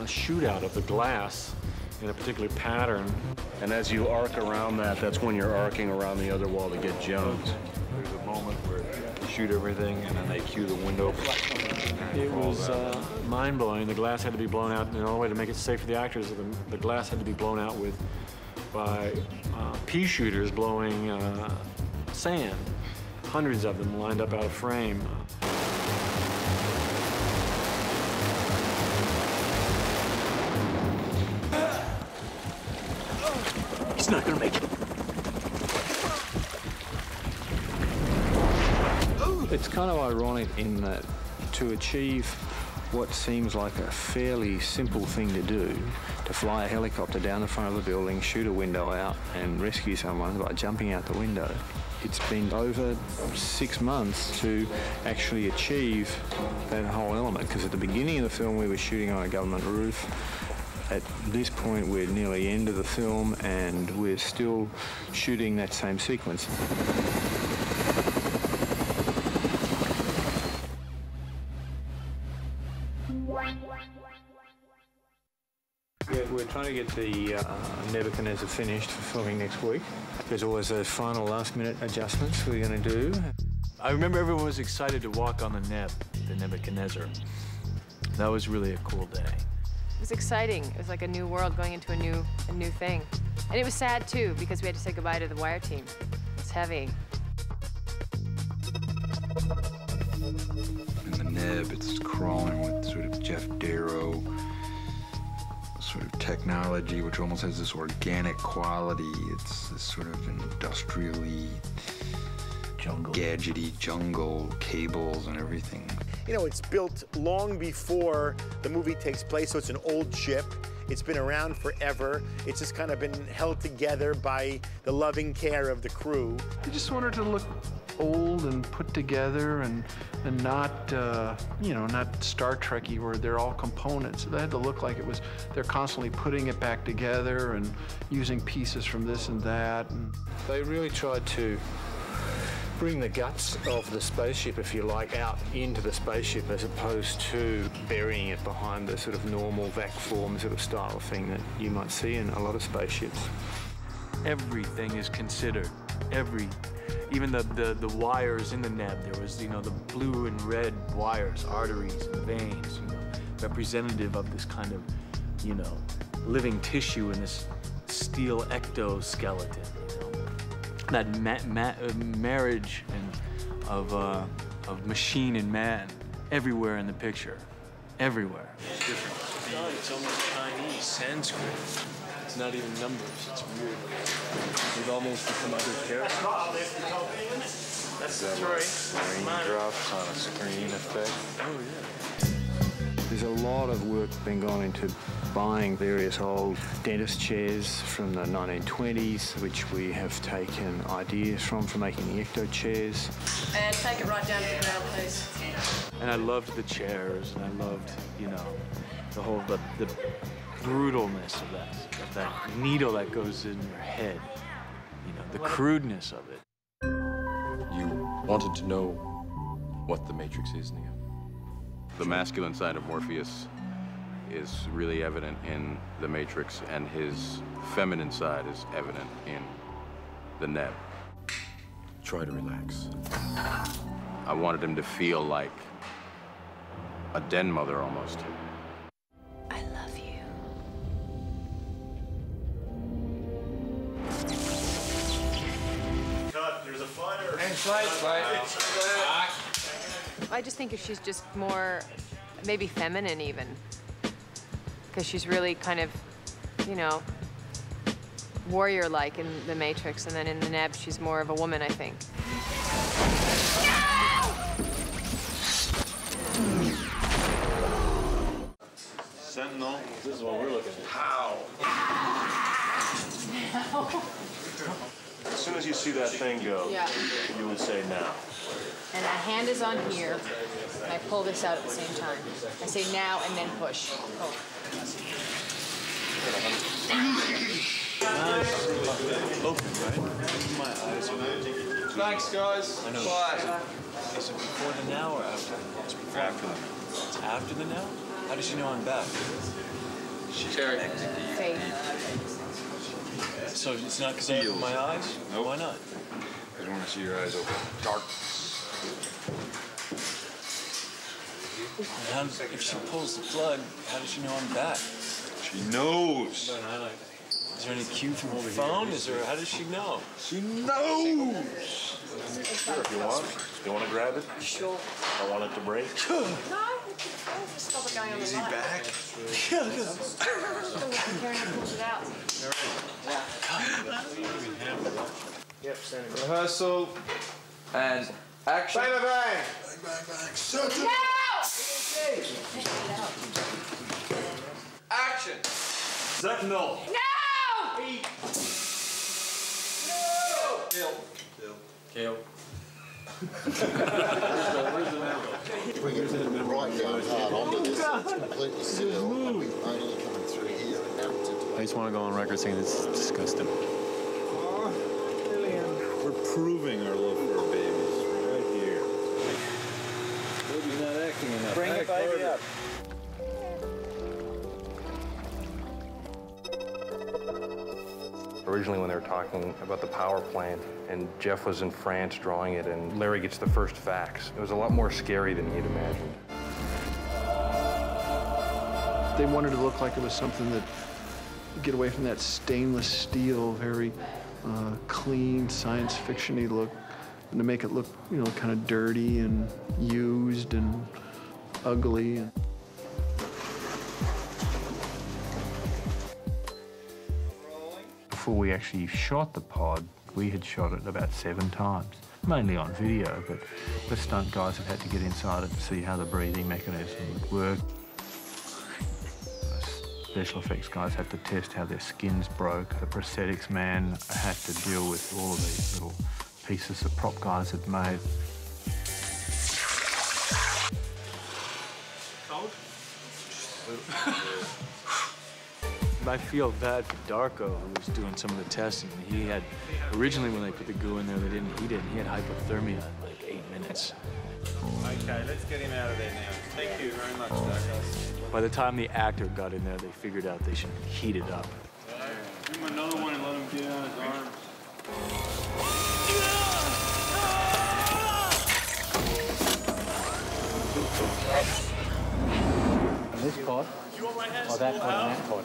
shootout of the glass in a particular pattern. And as you arc around that, that's when you're arcing around the other wall to get Jones. There's a moment where they shoot everything and then they cue the window. It was mind-blowing. The glass had to be blown out, and the only way to make it safe for the actors, the glass had to be blown out by pea shooters blowing sand. Hundreds of them lined up out of frame. He's not gonna make it. It's kind of ironic in that to achieve what seems like a fairly simple thing to do, to fly a helicopter down the front of the building, shoot a window out and rescue someone by jumping out the window, it's been over 6 months to actually achieve that whole element, because at the beginning of the film we were shooting on a government roof. At this point we're nearly end of the film and we're still shooting that same sequence. We're trying to get the Nebuchadnezzar finished for filming next week. There's always those final last-minute adjustments we're going to do. I remember everyone was excited to walk on the Nebuchadnezzar. That was really a cool day. It was exciting. It was like a new world going into a new thing. And it was sad, too, because we had to say goodbye to the wire team. It's heavy. In the Neb, it's crawling with sort of Jeff Darrow sort of technology, which almost has this organic quality. It's this sort of industrially gadgety jungle, cables and everything. You know, it's built long before the movie takes place, so it's an old ship. It's been around forever. It's just kind of been held together by the loving care of the crew. I just wanted to look old and put together and not, you know, not Star Trek-y where they're all components. They had to look like it was, they're constantly putting it back together and using pieces from this and that. And they really tried to bring the guts of the spaceship, if you like, out into the spaceship as opposed to burying it behind the sort of normal vac form sort of style thing that you might see in a lot of spaceships. Everything is considered. Even the wires in the Neb, there was, you know, the blue and red wires, arteries and veins, you know, representative of this kind of, you know, living tissue in this steel ectoskeleton. That marriage of machine and man everywhere in the picture, everywhere. It's different. It's almost Chinese, Sanskrit. It's not even numbers. It's weird. We've almost become other characters. That's the story. Raindrops on a screen effect. Oh yeah. There's a lot of work been gone into buying various old dentist chairs from the 1920s, which we have taken ideas from for making the ecto chairs. And take it right down to the ground, please. And I loved the chairs, and I loved, you know, the whole, the brutalness of that needle that goes in your head. You know, the crudeness of it. You wanted to know what the Matrix is, Neo? The masculine side of Morpheus is really evident in the Matrix, and his feminine side is evident in the Neb. Try to relax. I wanted him to feel like a den mother almost. I love you. Cut, there's a fire. And fight. I just think if she's just more, maybe feminine even. Because she's really kind of, you know, warrior-like in the Matrix, and then in the Neb, she's more of a woman, I think. Sentinel. This is what we're looking at. How? As soon as you see that thing go, Yeah. you would say now. And my hand is on here, and I pull this out at the same time. I say now and then push. Oh. Open, right? My eyes are... Thanks, guys. I know. Quiet. Is it before the now or after? It's before. After the now. It's after the now? How does she know I'm back? She's connected. Faith. So it's not because I opened my eyes? Nope. Why not? I don't want to see your eyes open. Dark. And how, if she pulls the plug, how does she know I'm back? She knows. Is there any cue from her phone? Is there? How does she know? She knows. Sure, if you want. You want to grab it? Sure. I want it to break. No, just stop a guy on the line. back? Carrie-Anne pulls it out. Yep, standing. Rehearsal and action. Bang, bang, bang. Bang, bang, bang. Certain. Action. Sentinel. No! Kill. Kill. Bring it right down hard onto this. It's completely still. And we only coming through here and now it's into I just want to go on record saying this is disgusting. We're proving our love for our babies right here. Baby's not acting enough. Bring the baby up. Originally, when they were talking about the power plant, and Jeff was in France drawing it, and Larry gets the first fax, it was a lot more scary than he'd imagined. They wanted to look like it was something that get away from that stainless steel, very clean, science fiction-y look, and to make it look, you know, kind of dirty and used and ugly. Before we actually shot the pod, we had shot it about 7 times, mainly on video, but the stunt guys have had to get inside it to see how the breathing mechanism would work. Special effects guys had to test how their skins broke. The prosthetics man had to deal with all of these little pieces that prop guys had made. I feel bad for Darko, who was doing some of the testing. He had, originally when they put the goo in there, they didn't heat it, and he had hypothermia in like 8 minutes. Okay, let's get him out of there now. Thank you very much, Douglas. By the time the actor got in there, they figured out they should heat it up. Give him another one and let him get on his arms. This pod, or that pod and that pod.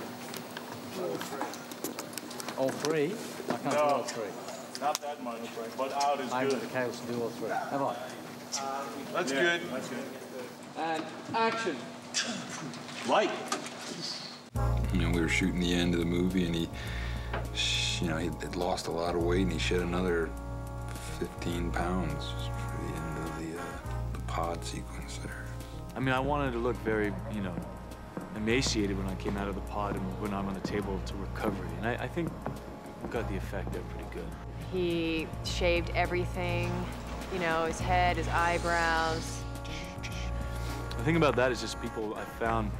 All three? I can't do all three. Not that much, but out is I haven't good. got the cables to do all three. Have I? That's good. That's good. And action. Light. You know, we were shooting the end of the movie, and he had lost a lot of weight, and he shed another 15 pounds for the end of the pod sequence there. I mean, I wanted to look very, you know, emaciated when I came out of the pod and when I'm on the table to recovery. And I think we got the effect there pretty good. He shaved everything, you know, his head, his eyebrows. The thing about that is just people I found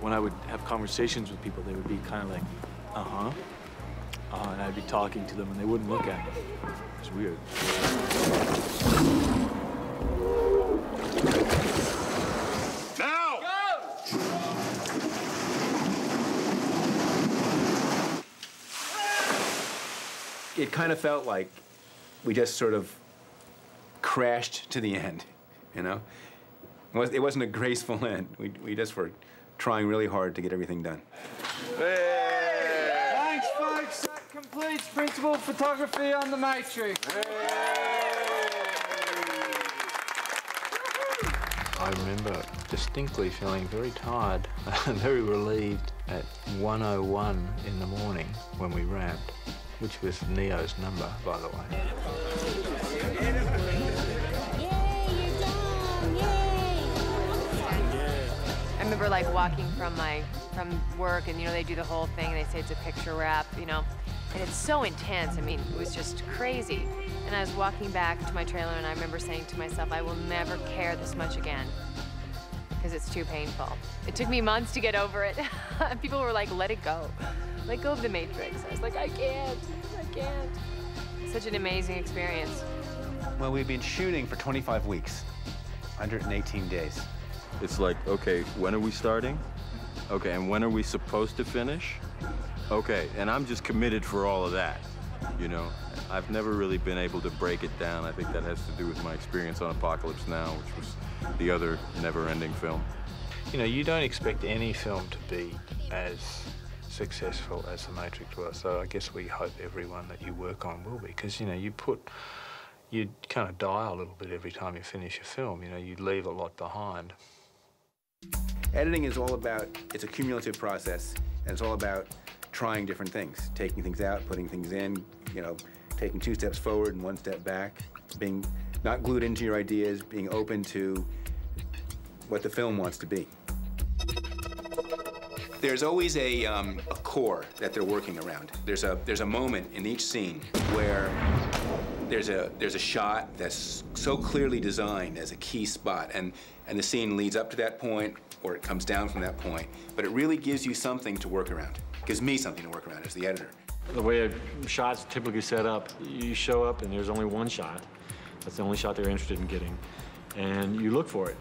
when I would have conversations with people, they would be kind of like, and I'd be talking to them and they wouldn't look at me. It's weird. Now! It kind of felt like we just sort of crashed to the end, you know? It wasn't a graceful end. We just were trying really hard to get everything done. Thanks, folks. That completes principal photography on The Matrix. I remember distinctly feeling very tired and very relieved at 1:01 in the morning when we wrapped, which was Neo's number, by the way. I remember like walking from work and, you know, they do the whole thing and they say it's a picture wrap, you know, and it's so intense. I mean, it was just crazy. And I was walking back to my trailer and I remember saying to myself, I will never care this much again because it's too painful. It took me months to get over it. People were like, let it go. Let go of the Matrix. I was like, I can't. Such an amazing experience. Well, we've been shooting for 25 weeks, 118 days. It's like, okay, when are we starting? Okay, and when are we supposed to finish? Okay, and I'm just committed for all of that, you know? I've never really been able to break it down. I think that has to do with my experience on Apocalypse Now, which was the other never-ending film. You know, you don't expect any film to be as successful as The Matrix was, so I guess we hope everyone that you work on will be, because, you know, you kind of die a little bit every time you finish a film, you know, you leave a lot behind. Editing is all about, it's a cumulative process, and it's all about trying different things, taking things out, putting things in, you know, taking 2 steps forward and 1 step back, being not glued into your ideas, being open to what the film wants to be. There's always a core that they're working around. There's a moment in each scene where there's a shot that's so clearly designed as a key spot, and the scene leads up to that point, or it comes down from that point, but it really gives you something to work around. It gives me something to work around as the editor. The way a shot's typically set up, you show up and there's only one shot. That's the only shot they're interested in getting. And you look for it.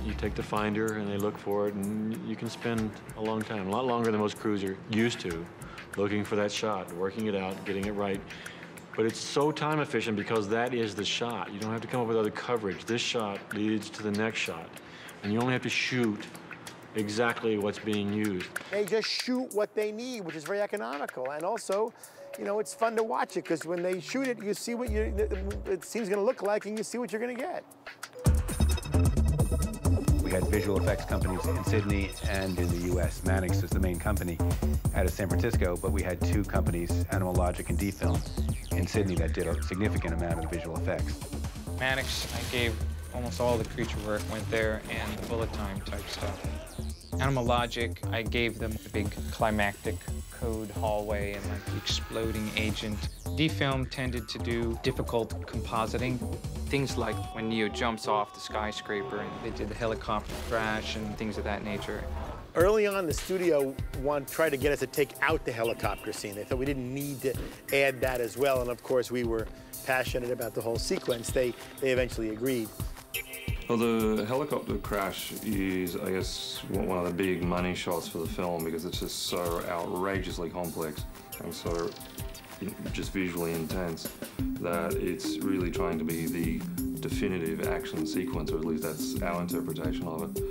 You take the finder and they look for it, and you can spend a long time, a lot longer than most crews are used to, looking for that shot, working it out, getting it right. But it's so time efficient because that is the shot. You don't have to come up with other coverage. This shot leads to the next shot. And you only have to shoot exactly what's being used. They just shoot what they need, which is very economical. And also, you know, it's fun to watch it because when they shoot it, you see what the scene's gonna look like and you see what you're gonna get. We had visual effects companies in Sydney and in the US. Mannix is the main company out of San Francisco, but we had 2 companies, Animal Logic and D-Film, in Sydney that did a significant amount of visual effects. Mannix, I gave almost all the creature work went there and the bullet time type stuff. Animal Logic, I gave them the big climactic code hallway and like the exploding agent. D-Film tended to do difficult compositing. Things like when Neo jumps off the skyscraper and they did the helicopter crash and things of that nature. Early on, the studio tried to get us to take out the helicopter scene. They thought we didn't need to add that as well. And of course, we were passionate about the whole sequence. They eventually agreed. Well, the helicopter crash is, I guess, one of the big money shots for the film because it's just so outrageously complex and so just visually intense that it's really trying to be the definitive action sequence, or at least that's our interpretation of it.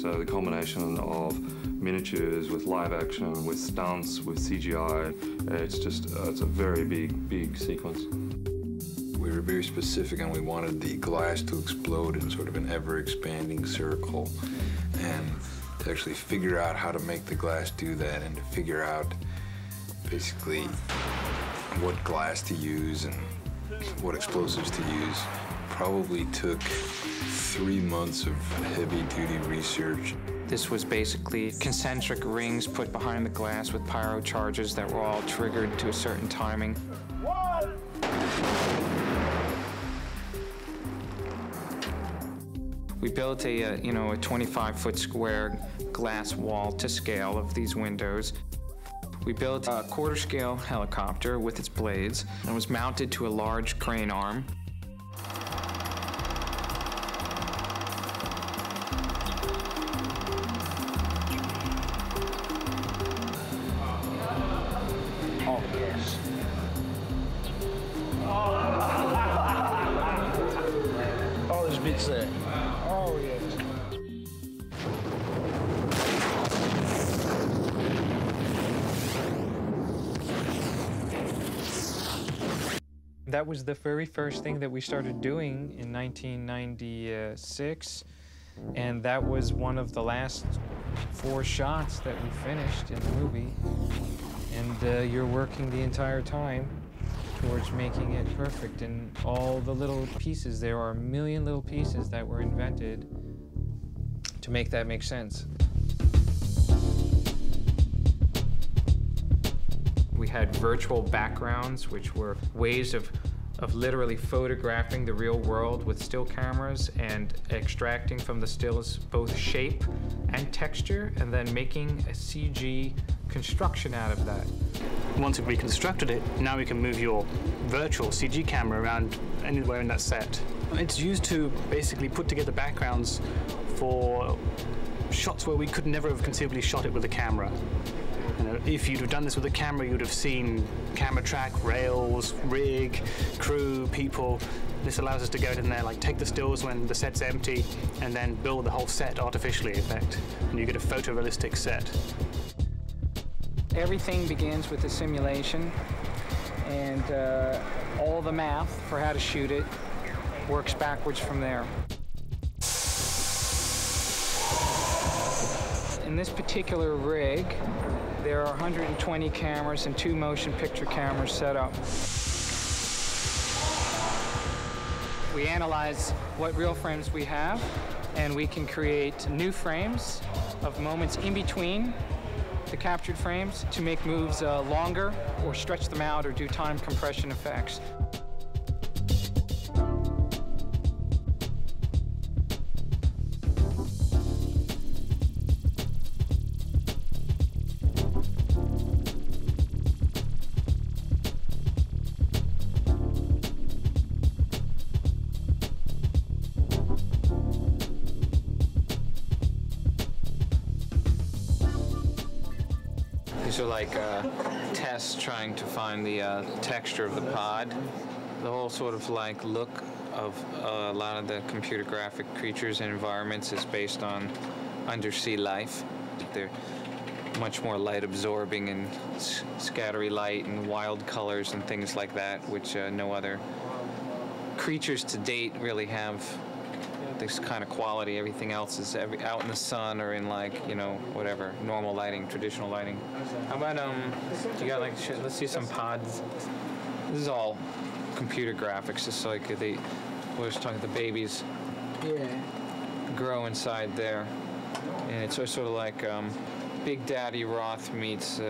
So the combination of miniatures with live action, with stunts, with CGI, it's a very big sequence. We were very specific, and we wanted the glass to explode in sort of an ever-expanding circle, and to actually figure out how to make the glass do that, and to figure out basically what glass to use and what explosives to use. Probably took 3 months of heavy-duty research. This was basically concentric rings put behind the glass with pyro charges that were all triggered to a certain timing. We built a 25-foot square glass wall to scale of these windows. We built a quarter-scale helicopter with its blades and was mounted to a large crane arm. Oh, yes. Oh, there's bits there. Oh, yes. That was the very first thing that we started doing in 1996, and that was one of the last 4 shots that we finished in the movie. And you're working the entire time towards making it perfect, and all the little pieces, there are a million little pieces that were invented to make that make sense. We had virtual backgrounds, which were ways of literally photographing the real world with still cameras and extracting from the stills both shape and texture, and then making a CG construction out of that. Once we've reconstructed it, now we can move your virtual CG camera around anywhere in that set. It's used to basically put together backgrounds for shots where we could never have conceivably shot it with a camera. You know, if you'd have done this with a camera, you'd have seen camera track, rails, rig, crew, people. This allows us to go in there, like take the stills when the set's empty, and then build the whole set artificially, in fact. And you get a photorealistic set. Everything begins with a simulation, and all the math for how to shoot it works backwards from there. In this particular rig, there are 120 cameras and 2 motion picture cameras set up. We analyze what real frames we have, and we can create new frames of moments in between the captured frames to make moves longer, or stretch them out, or do time compression effects. These are like tests trying to find the texture of the pod. The whole sort of like look of a lot of the computer graphic creatures and environments is based on undersea life. They're much more light absorbing and scattery light and wild colors and things like that, which no other creatures to date really have this kind of quality. Everything else is out in the sun or in, like, you know, whatever, normal lighting, traditional lighting. How about, you got like, let's see some pods. This is all computer graphics, just like we were talking, the babies grow inside there. And it's sort of like Big Daddy Roth meets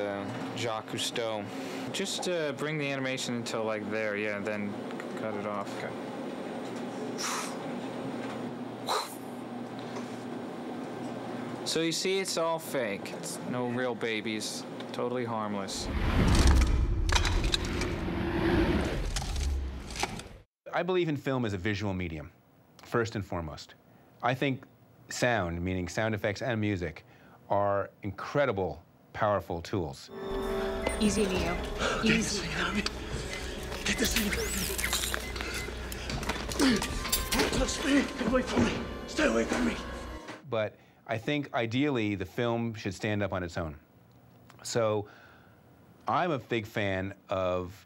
Jacques Cousteau. Just bring the animation until like there, then cut it off. Okay. So you see, it's all fake. It's no real babies, totally harmless. I believe in film as a visual medium, first and foremost. I think sound, meaning sound effects and music, are incredible, powerful tools. Easy, Neo. Easy. Get this thing out of me. Don't touch me. Get away from me. Stay away from me. But I think ideally the film should stand up on its own. So I'm a big fan of,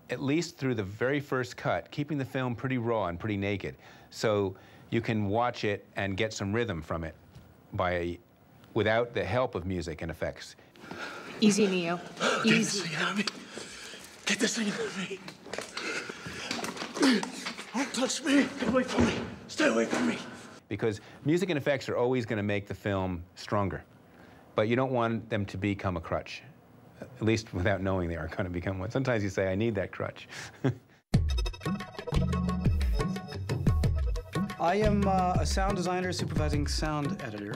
at least through the very first cut, keeping the film pretty raw and pretty naked, so you can watch it and get some rhythm from it without the help of music and effects. Easy, Neo. Easy. Get this thing out of me. Get this thing out of me. Don't touch me. Get away from me. Stay away from me. because music and effects are always going to make the film stronger, but you don't want them to become a crutch, at least without knowing they are going to become one. Sometimes you say, I need that crutch. I am a sound designer supervising sound editor,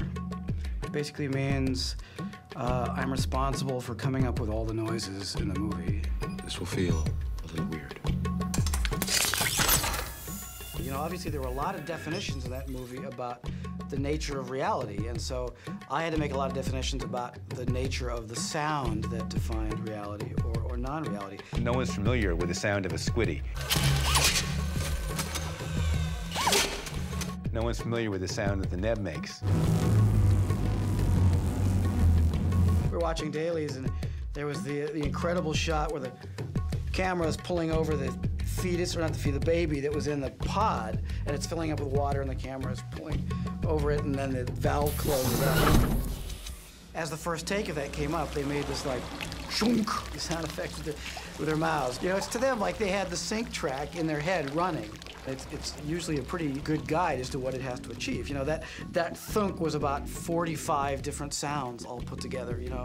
which basically means I'm responsible for coming up with all the noises in the movie. This will feel a little weird. You know, obviously there were a lot of definitions in that movie about the nature of reality, and so I had to make a lot of definitions about the nature of the sound that defined reality or non-reality. No one's familiar with the sound of a squiddy. No one's familiar with the sound that the neb makes. We were watching dailies, and there was the incredible shot where the camera is pulling over the fetus, or not the fetus, the baby that was in the pod, and it's filling up with water, and the camera is pulling over it, and then the valve closes up. As the first take of that came up, they made this like shunk, the sound effect with their mouths. You know, it's to them like they had the sync track in their head running. It's usually a pretty good guide as to what it has to achieve. You know, that thunk was about 45 different sounds all put together, you know.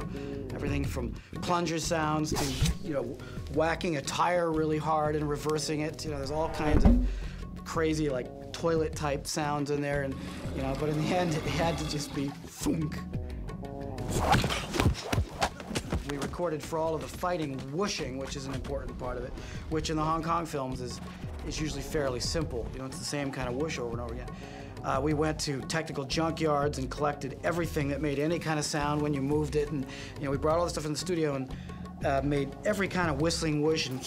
Everything from plunger sounds to, you know, whacking a tire really hard and reversing it. You know, there's all kinds of crazy, like, toilet-type sounds in there, and, you know, but in the end, it had to just be thunk. We recorded for all of the fighting whooshing, which is an important part of it, which in the Hong Kong films is usually fairly simple. You know, it's the same kind of whoosh over and over again. We went to technical junkyards and collected everything that made any kind of sound when you moved it, and you know, we brought all this stuff in the studio and made every kind of whistling whoosh and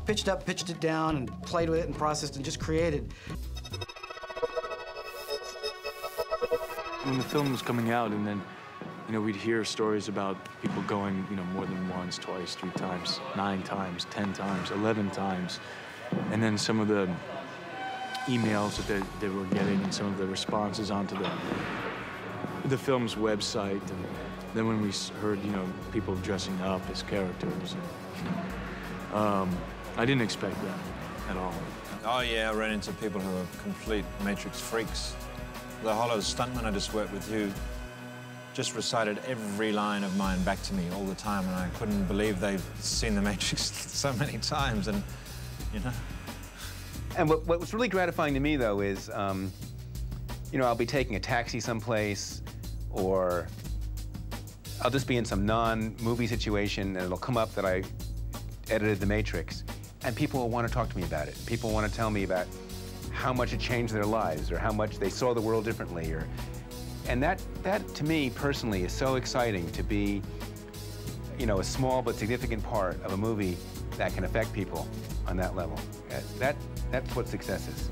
pitched up, pitched it down, and played with it and processed and just created. When the film was coming out, and then, you know, we'd hear stories about people going, you know, more than once, twice, 3 times, 9 times, 10 times, 11 times. And then some of the emails that they were getting and some of the responses onto the film's website. And then when we heard, you know, people dressing up as characters, I didn't expect that at all. Oh, yeah, I ran into people who are complete Matrix freaks. The Hollow stuntman I just worked with, who just recited every line of mine back to me all the time, and I couldn't believe they'd seen The Matrix so many times, and, you know. And what was really gratifying to me, though, is, you know, I'll be taking a taxi someplace, or I'll just be in some non-movie situation, and it'll come up that I edited The Matrix, and people will want to talk to me about it. People want to tell me about how much it changed their lives, or how much they saw the world differently, or... And that, to me, personally, is so exciting to be, you know, a small but significant part of a movie that can affect people on that level. That's what success is.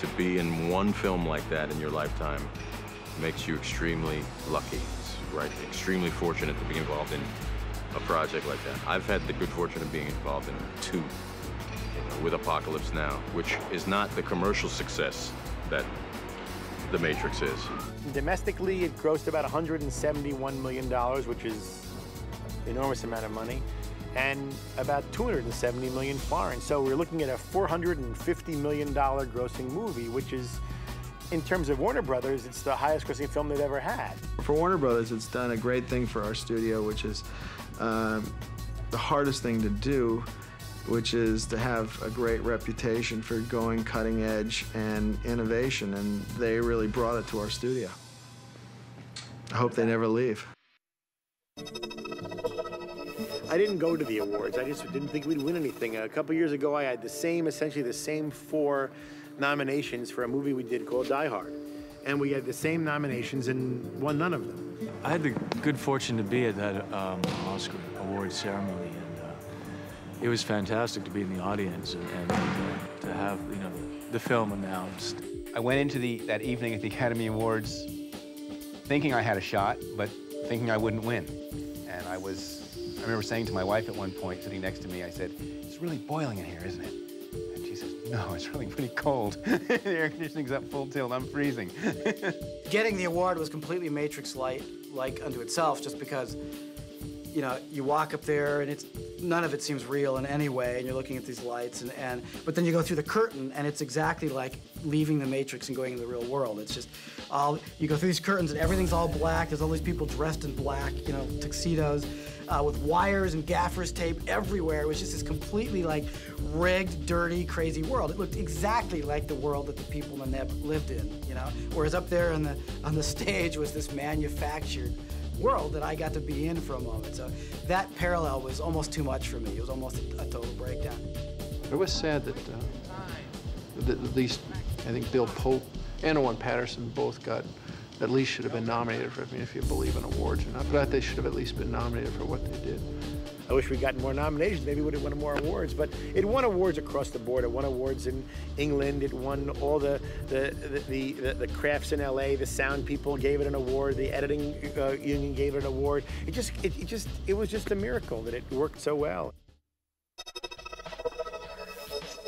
To be in one film like that in your lifetime makes you extremely lucky, right? Extremely fortunate to be involved in a project like that. I've had the good fortune of being involved in 2, you know, with Apocalypse Now, which is not the commercial success that The Matrix is. Domestically, it grossed about $171 million, which is an enormous amount of money, and about $270 million foreign. So we're looking at a $450 million grossing movie, which is, in terms of Warner Brothers, it's the highest grossing film they've ever had. For Warner Brothers, it's done a great thing for our studio, which is the hardest thing to do, which is to have a great reputation for going cutting edge and innovation, and they really brought it to our studio. I hope they never leave. I didn't go to the awards. I just didn't think we'd win anything. A couple years ago, I had essentially the same 4 nominations for a movie we did called Die Hard. And we had the same nominations and won none of them. I had the good fortune to be at that Oscar award ceremony, and it was fantastic to be in the audience and to have, you know, the film announced. I went into that evening at the Academy Awards thinking I had a shot, but thinking I wouldn't win. And I remember saying to my wife at one point, sitting next to me, I said, "It's really boiling in here, isn't it?" And she says, "No, it's really pretty cold. The air conditioning's up full tilt, I'm freezing." Getting the award was completely Matrix-like unto itself, just because, you know, you walk up there and it's none of it seems real in any way, and you're looking at these lights, but then you go through the curtain, and it's exactly like leaving the Matrix and going into the real world. It's just you go through these curtains, and everything's all black. There's all these people dressed in black, you know, tuxedos, with wires and gaffer's tape everywhere. It was just this completely, like, rigged, dirty, crazy world. It looked exactly like the world that the people in the Neb lived in, you know? Whereas up there on the stage was this manufactured world that I got to be in for a moment. So that parallel was almost too much for me. It was almost a total breakdown. It was sad that at least I think Bill Pope and Owen Patterson both got, at least should have been nominated for, I mean, if you believe in awards or not, but I thought they should have at least been nominated for what they did. I wish we'd gotten more nominations. Maybe we would have won more awards. But it won awards across the board. It won awards in England. It won all the crafts in LA. The sound people gave it an award. The editing union gave it an award. It was just a miracle that it worked so well.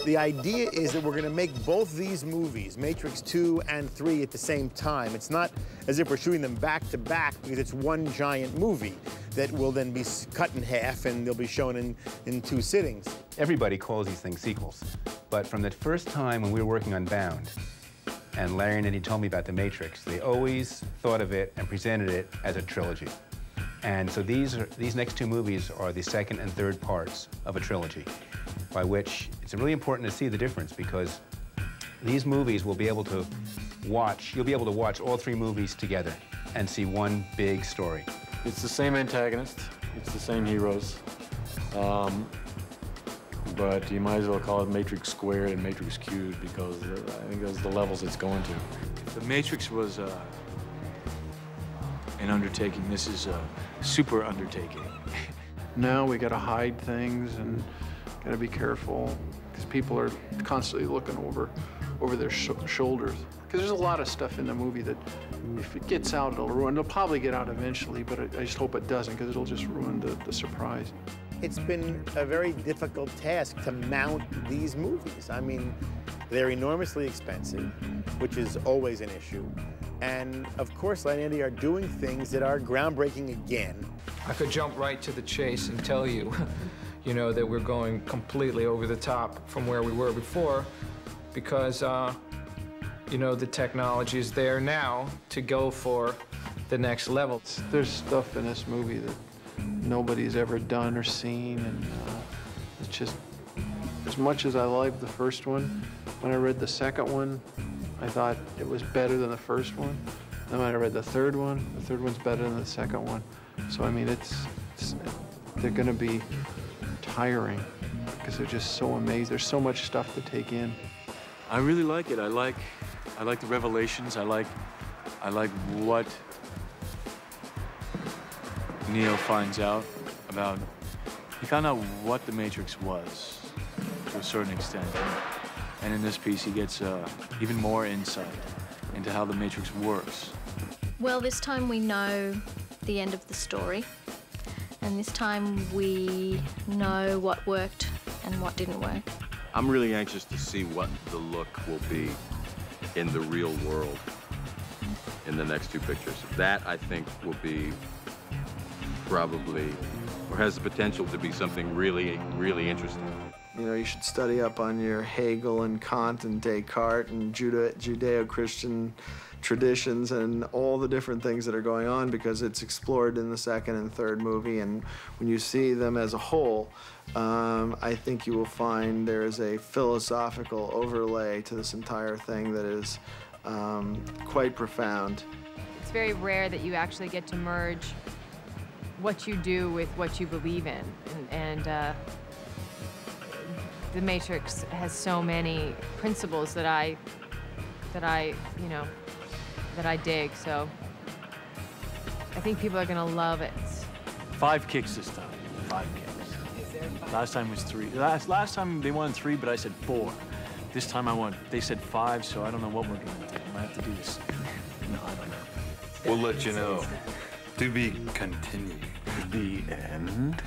The idea is that we're going to make both these movies, Matrix 2 and 3, at the same time. It's not as if we're shooting them back to back because it's one giant movie that will then be cut in half and they'll be shown in 2 sittings. Everybody calls these things sequels, but from the first time when we were working on Bound, and Larry and Eddie told me about The Matrix, they always thought of it and presented it as a trilogy. And so these next 2 movies are the second and third parts of a trilogy, by which it's really important to see the difference, because these movies will be able to watch, you'll be able to watch all 3 movies together and see one big story. It's the same antagonist, it's the same heroes, but you might as well call it Matrix Squared and Matrix Cubed, because I think those are the levels it's going to. If The Matrix was an undertaking, this is a super undertaking. Now we got to hide things and got to be careful because people are constantly looking over their shoulders. Because there's a lot of stuff in the movie that if it gets out, it'll ruin. It'll probably get out eventually, but I just hope it doesn't, because it'll just ruin the surprise. It's been a very difficult task to mount these movies. I mean, they're enormously expensive, which is always an issue. And of course, Larry and Andy are doing things that are groundbreaking again. I could jump right to the chase and tell you, you know, that we're going completely over the top from where we were before, because, you know, the technology is there now to go for the next level. There's stuff in this movie that nobody's ever done or seen, and it's just, as much as I liked the first one, when I read the second one, I thought it was better than the first one. Then when I read the third one's better than the second one. So I mean, they're gonna be tiring because they're just so amazing. There's so much stuff to take in. I really like it. I like the revelations. I like what Neo finds out about. He found out what the Matrix was to a certain extent. And in this piece, he gets even more insight into how the Matrix works. Well, this time we know the end of the story. And this time we know what worked and what didn't work. I'm really anxious to see what the look will be in the real world in the next 2 pictures. That, I think, will be probably, or has the potential to be something really, really interesting. You know, you should study up on your Hegel and Kant and Descartes and Judeo-Christian traditions and all the different things that are going on, because it's explored in the second and third movie. And when you see them as a whole, I think you will find there is a philosophical overlay to this entire thing that is quite profound. It's very rare that you actually get to merge what you do with what you believe in. And The Matrix has so many principles that I dig, so I think people are gonna love it. 5 kicks this time. 5 kicks. Last time was 3. Last time they wanted 3, but I said 4. This time they said 5, so I don't know what we're gonna do. I might have to do this. No, I don't know. We'll let you know. To be continued. The end.